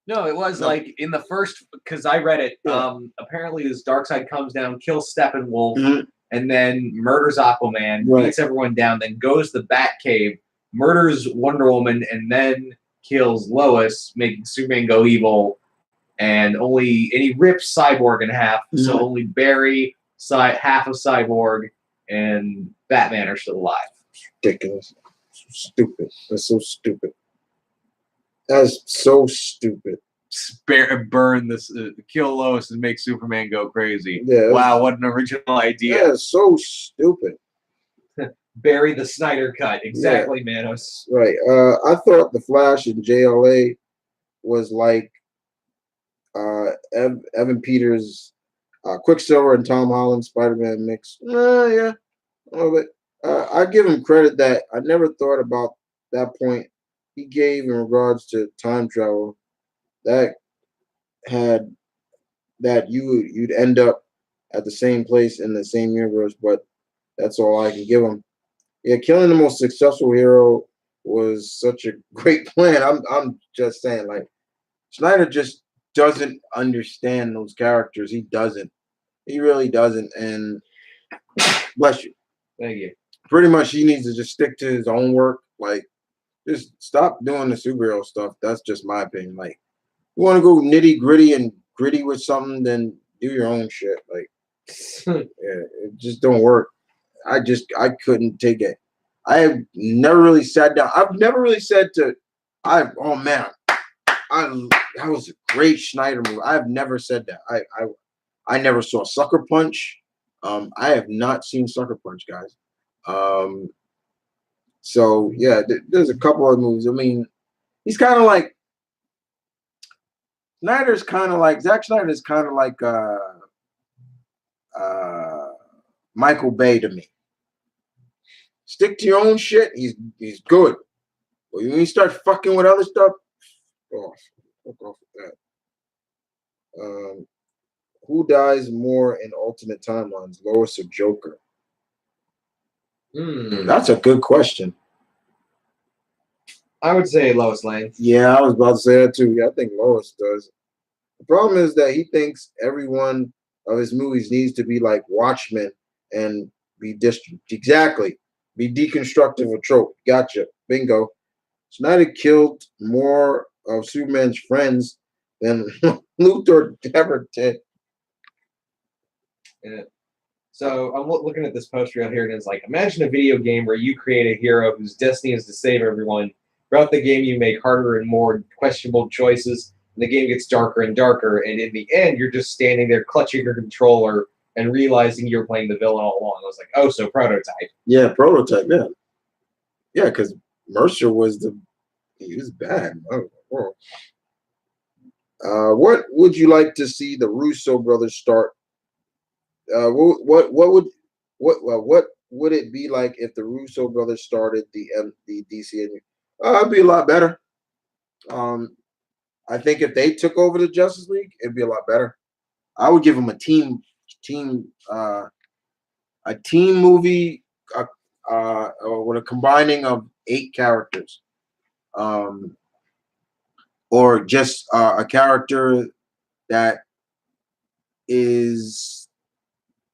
No, it was like in the first, because I read it. Yeah. Apparently, this Darkseid comes down, kills Steppenwolf, and then murders Aquaman, beats everyone down, then goes to the Batcave, murders Wonder Woman, and then kills Lois, making Superman go evil. And he rips Cyborg in half, so only Barry, half of Cyborg, and Batman are still alive. Ridiculous. Stupid. That's so stupid. That's so stupid. Burn this, kill Lois and make Superman go crazy. Yeah, wow, what an original idea. Yeah, so stupid. Bury the Snyder cut. Exactly, yeah. Manos. Right. I thought the Flash in JLA was like Evan Peters, Quicksilver and Tom Holland Spider-Man mix. Yeah. I give him credit that I never thought about that point he gave in regards to time travel. That had that you'd end up at the same place in the same universe, but that's all I can give him. Yeah, killing the most successful hero was such a great plan. I'm just saying, like, Snyder just doesn't understand those characters. He doesn't. He really doesn't. And bless you. Thank you. Pretty much he needs to just stick to his own work. Like, just stop doing the superhero stuff. That's just my opinion. Like, you want to go nitty gritty with something, then do your own shit. Like, yeah, it just don't work. I couldn't take it. I have never really sat down. I've never really said that was a great Snyder movie. I've never said that. I never saw Sucker Punch. I have not seen Sucker Punch, guys. So yeah, there's a couple of movies. I mean, he's kind of like Zack Snyder is kind of like Michael Bay to me. Stick to your own shit. He's good. But when you start fucking with other stuff, fuck off with that. Who dies more in alternate timelines, Lois or Joker? That's a good question. I would say Lois Lane. Yeah, I was about to say that too. Yeah, I think Lois does. The problem is that he thinks every one of his movies needs to be like Watchmen and be deconstructive of trope. Gotcha. Bingo. Snyder killed more of Superman's friends than Luthor ever did. Yeah. So I'm looking at this poster out here, and it's like, imagine a video game where you create a hero whose destiny is to save everyone. Throughout the game, you make harder and more questionable choices, and the game gets darker and darker, and in the end, you're just standing there clutching your controller and realizing you're playing the villain all along. I was like, oh, so Prototype. Yeah, Prototype, yeah. Yeah, because Mercer was bad. What would you like to see the Russo brothers start? What would it be like if the Russo brothers started the DC? It'd be a lot better. I think if they took over the Justice League, it'd be a lot better. I would give them a team a teen movie with a combining of 8 characters, or just a character that is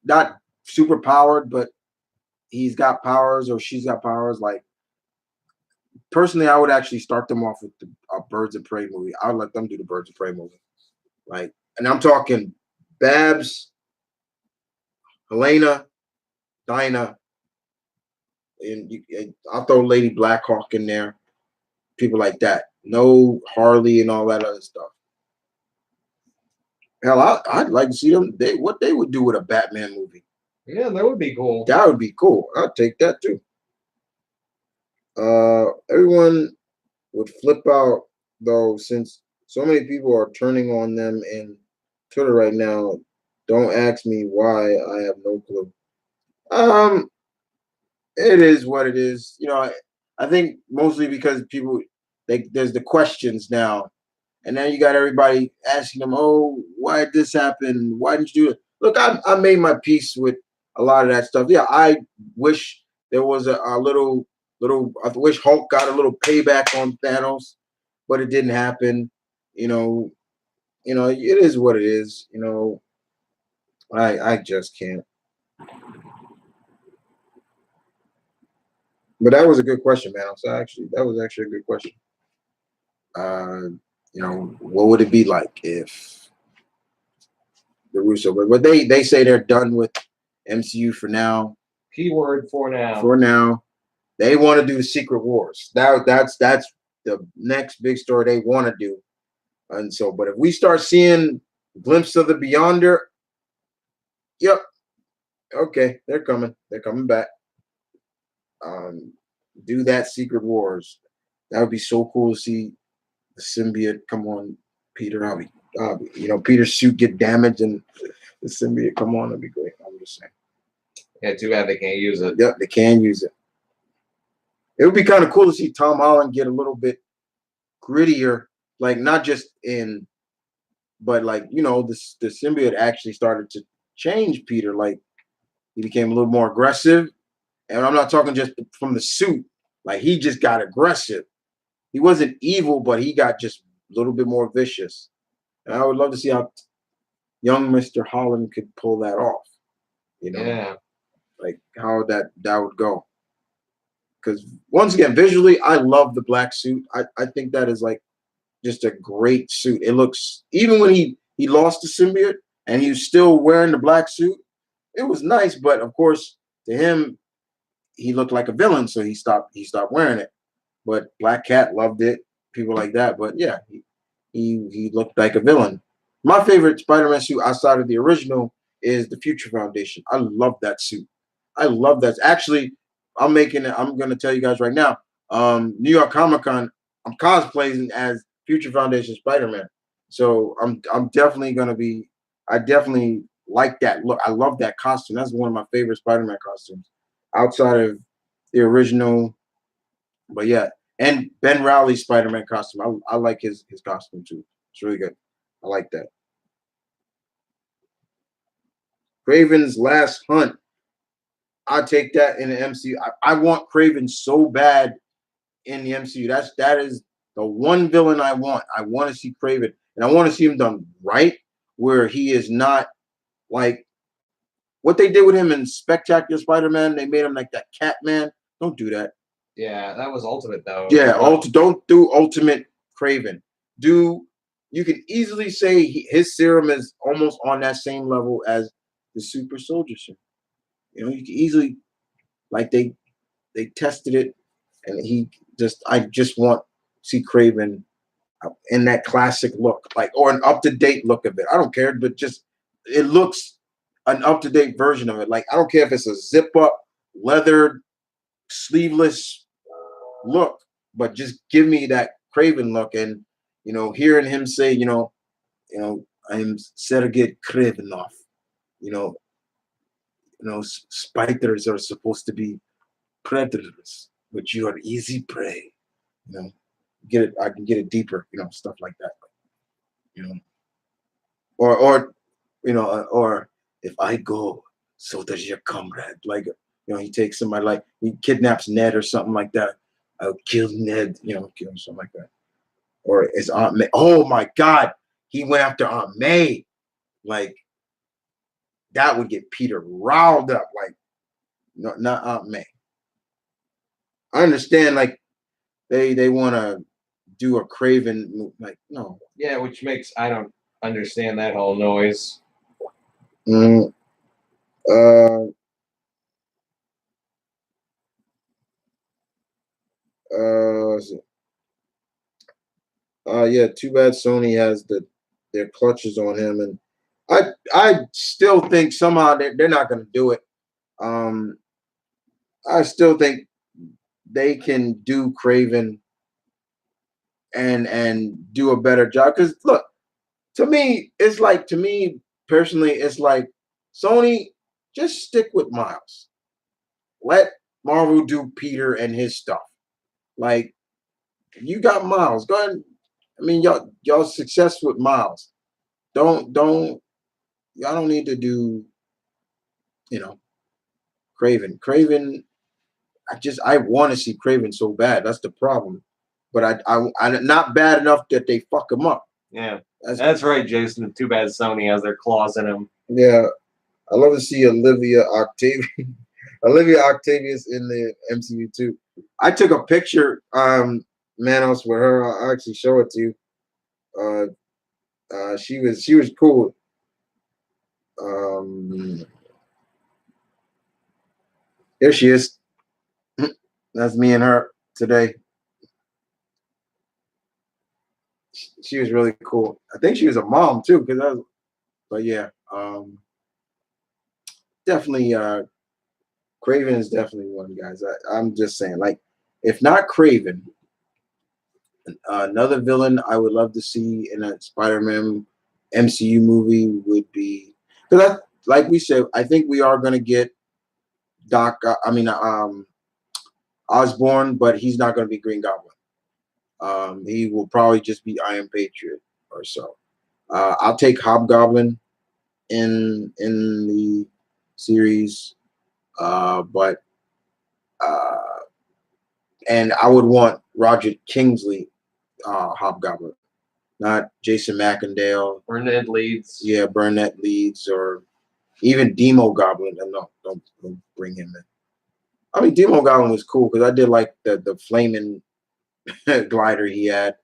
not super powered, but he's got powers or she's got powers. Like, personally, I would actually start them off with a Birds of Prey movie. I would let them do the Birds of Prey movie. Like, and I'm talking Babs, Helena, Dinah, and I'll throw Lady Blackhawk in there. People like that. No Harley and all that other stuff. Hell, I'd like to see them. What they would do with a Batman movie. Yeah, that would be cool. That would be cool. I'd take that too. Everyone would flip out though, since so many people are turning on them in Twitter right now. Don't ask me why. I have no clue. It is what it is. You know, I think mostly because people, there's the questions now, and then you got everybody asking them, "Oh, why did this happen? Why didn't you do it?" Look, I made my peace with a lot of that stuff. Yeah, I wish there was a little. I wish Hulk got a little payback on Thanos, but it didn't happen. You know, it is what it is. You know, I just can't. But that was a good question, man. So that was actually a good question. You know, what would it be like if the Russo? But they say they're done with MCU for now. Keyword for now. For now, they want to do Secret Wars. That's the next big story they want to do. And so, but if we start seeing glimpses of the Beyonder, yep, okay, they're coming. They're coming back. Do that Secret Wars. That would be so cool to see the symbiote come on, Peter. Peter's suit get damaged and the symbiote come on. That'd be great. I'm just saying. Yeah, too bad they can't use it. Yep, they can use it. It would be kind of cool to see Tom Holland get a little bit grittier, like not just but like, the symbiote actually started to change Peter. Like, he became a little more aggressive. And I'm not talking just from the suit. Like, he just got aggressive. He wasn't evil, but he got just a little bit more vicious. And I would love to see how young Mr. Holland could pull that off. Yeah. Like how that would go. Because once again, visually, I love the black suit. I think that is like just a great suit. It looks, even when he lost the symbiote and he was still wearing the black suit, it was nice. But of course, to him, he looked like a villain, so he stopped wearing it. But Black Cat loved it, people like that. But yeah, he looked like a villain. My favorite Spider-Man suit outside of the original is the Future Foundation. I love that suit. I love that. Actually, I'm going to tell you guys right now. New York Comic-Con, I'm cosplaying as Future Foundation Spider-Man. So I'm definitely going to be. I definitely like that look. I love that costume. That's one of my favorite Spider-Man costumes outside of the original. But yeah, and Ben Reilly's Spider-Man costume. I like his costume too. It's really good. I like that. Kraven's Last Hunt. I'll take that in the MCU. I want Kraven so bad in the MCU. That is the one villain I want. I want to see Kraven, and I want to see him done right, where he is not like what they did with him in Spectacular Spider-Man. They made him like that Cat Man. Don't do that. Yeah, that was Ultimate though. Yeah, don't do Ultimate Kraven. You can easily say his serum is almost on that same level as the Super Soldier Serum. You can easily, like they tested it, and I just want to see Kraven in that classic look, like, or an up-to-date look of it. I don't care, but just it looks an up-to-date version of it. Like, I don't care if it's a zip-up, leather, sleeveless look, but just give me that Kraven look. And hearing him say, I'm Sergei Kravenov, spiders are supposed to be predators, but you are easy prey. Get it? I can get it deeper, stuff like that. Or if I go so does your comrade. Like, he takes somebody, like, he kidnaps Ned or something like that. I'll kill Ned, kill him, something like that. Or his Aunt May. Oh my God, he went after Aunt May. Like, that would get Peter riled up. Like, no, not Aunt May. I understand, like, they want to do a Craven, like, no. Yeah, which makes, I don't understand that whole noise. Yeah, too bad Sony has their clutches on him, and I still think somehow they're not going to do it. I still think they can do Craven and do a better job. Because look, to me personally, it's like, Sony, just stick with Miles. Let Marvel do Peter and his stuff. Like, you got Miles. Go ahead. I mean, y'all success with Miles. Y'all don't need to do, Craven. Craven, I want to see Craven so bad. That's the problem. But I'm not bad enough that they fuck him up. Yeah, that's right, Jason. Too bad Sony has their claws in him. Yeah, I love to see Olivia Octavius in the MCU too. I took a picture, Manos, with her. I'll actually show it to you. She was cool. Here she is. That's me and her today. She was really cool. I think she was a mom too, but yeah, definitely. Craven is definitely one of the guys. I'm just saying, like, if not Craven, another villain I would love to see in a Spider-Man MCU movie would be, because like we said, I think we are going to get Osborn, but he's not going to be Green Goblin. He will probably just be Iron Patriot or so. I'll take Hobgoblin in the series, and I would want Roger Kingsley Hobgoblin, not Jason McIndale. Burnett Leeds. Yeah, Burnett Leeds, or even Demo Goblin. No, don't bring him in. I mean, Demo Goblin was cool because I did like the flaming glider he had,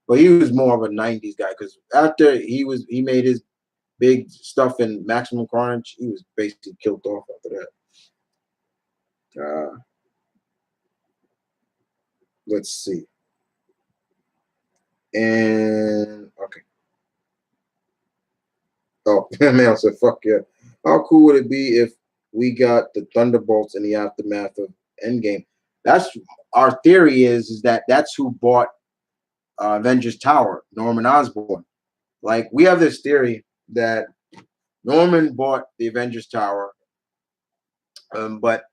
but he was more of a '90s guy because after he made his big stuff in Maximum Carnage, he was basically killed off after that. Let's see. And okay. Oh, man, said, fuck yeah. How cool would it be if we got the Thunderbolts in the aftermath of Endgame? That's our theory is that that's who bought Avengers Tower, Norman Osborn. Like, we have this theory that Norman bought the Avengers Tower, but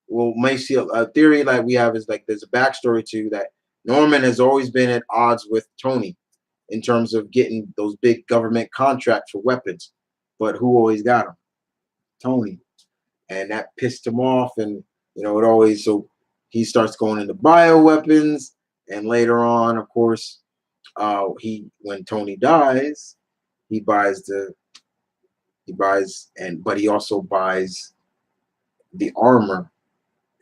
we'll may see a theory like we have is like there's a backstory to that. Norman has always been at odds with Tony in terms of getting those big government contracts for weapons. But who always got them? Tony. And that pissed him off. And, so he starts going into bioweapons. And later on, of course, when Tony dies, but he also buys the armor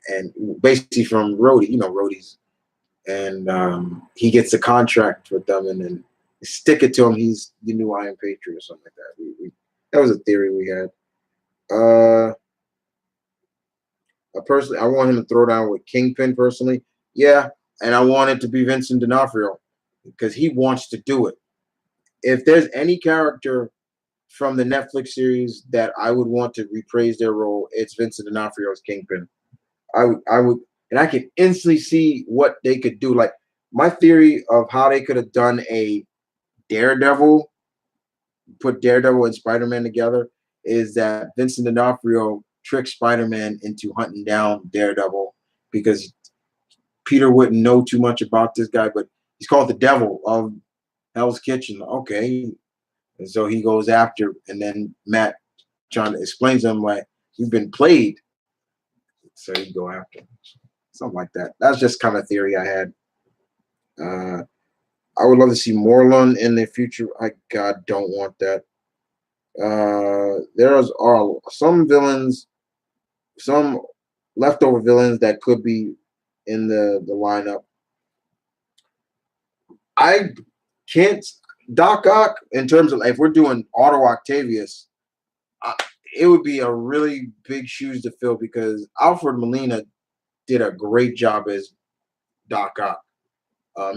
and basically from Rhodey, Rhodey's. And he gets a contract with them, and then stick it to him. He's the new Iron Patriot or something like that. That was a theory we had. Personally, I want him to throw down with Kingpin personally. Yeah, and I want it to be Vincent D'Onofrio because he wants to do it. If there's any character from the Netflix series that I would want to reprise their role, it's Vincent D'Onofrio's Kingpin. I would, and I can instantly see what they could do. Like, my theory of how they could have done a Daredevil, put Daredevil and Spider-Man together, is that Vincent D'Onofrio tricked Spider-Man into hunting down Daredevil because Peter wouldn't know too much about this guy, but he's called the Devil of Hell's Kitchen. Okay. And so he goes after, and then Matt trying to explain to him, like, you've been played, so you go after him. Something like that. That's just kind of theory I had. I would love to see Morlun in the future. I don't want that. There are some villains, some leftover villains that could be in the lineup. I can't. Doc Ock, in terms of if we're doing Otto Octavius, it would be a really big shoes to fill because Alfred Molina did a great job as Doc Ock.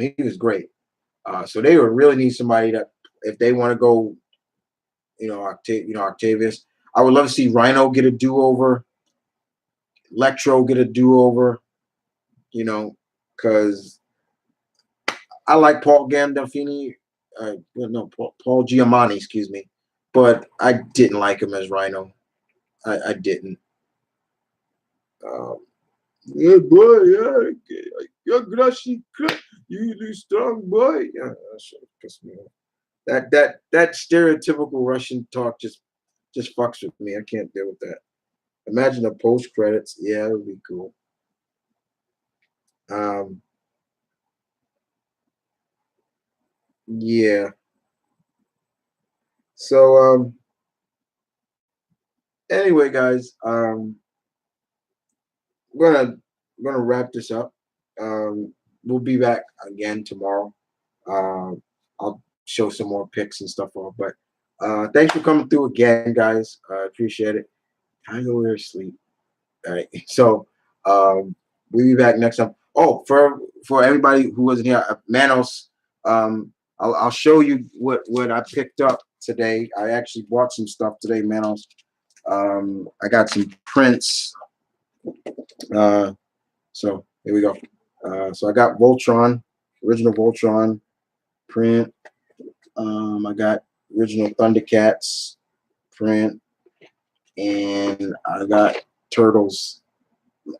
He was great. So they would really need somebody that, if they want to go, Octavius. I would love to see Rhino get a do-over, Electro get a do-over, because I like Paul Gandolfini. Paul Giamatti, excuse me, but I didn't like him as Rhino. I didn't. Yeah, boy, you're grushy, you strong boy. Yeah, that shit pissed me off. That stereotypical Russian talk just fucks with me. I can't deal with that. Imagine the post credits. Yeah, it would be cool. Yeah. So anyway, guys, we're gonna wrap this up. We'll be back again tomorrow. I'll show some more pics and stuff off. But thanks for coming through again, guys. I appreciate it. I go to sleep. All right. So we'll be back next time. Oh, for everybody who wasn't here, Manos, I'll show you what I picked up today. I actually bought some stuff today, Manos. I got some prints. So here we go. So I got Voltron, original Voltron print. I got original Thundercats print, and I got Turtles.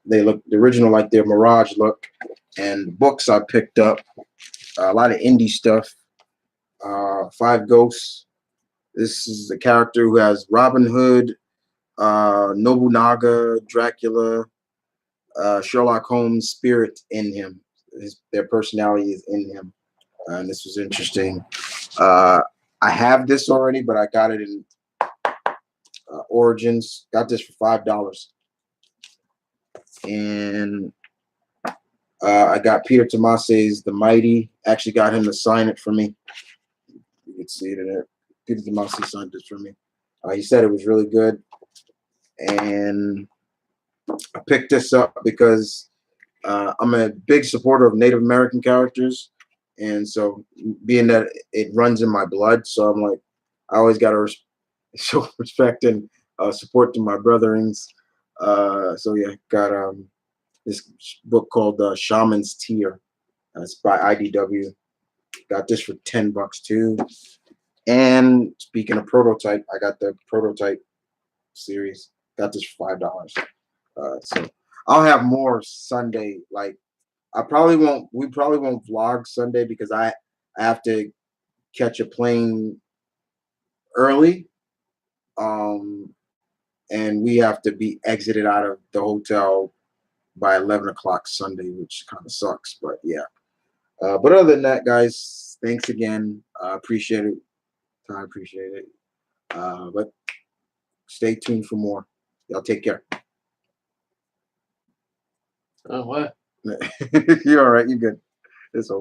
They look the original, like their Mirage look. And the books I picked up, a lot of indie stuff. 5 Ghosts. This is the character who has Robin Hood, Nobunaga, Dracula, Sherlock Holmes' spirit in him. Their personality is in him. And this was interesting. I have this already, but I got it in Origins. Got this for $5. And I got Peter Tomase's The Mighty. Actually got him to sign it for me. You can see it in there. Peter Tomase signed this for me. He said it was really good. And I picked this up because I'm a big supporter of Native American characters. And so being that it runs in my blood, so I'm like, I always got to show respect and support to my brethrens. So yeah, got this book called Shaman's Tear. It's by IDW. Got this for $10 too. And speaking of prototype, I got the prototype series. Got this for $5. So I'll have more Sunday. Like we probably won't vlog Sunday because I have to catch a plane early. And we have to be exited out of the hotel by 11 o'clock Sunday, which kind of sucks, but yeah. But other than that, guys, thanks again. Appreciate it. I appreciate it. But stay tuned for more. Y'all take care. Oh, what? You're all right. You're good. It's over.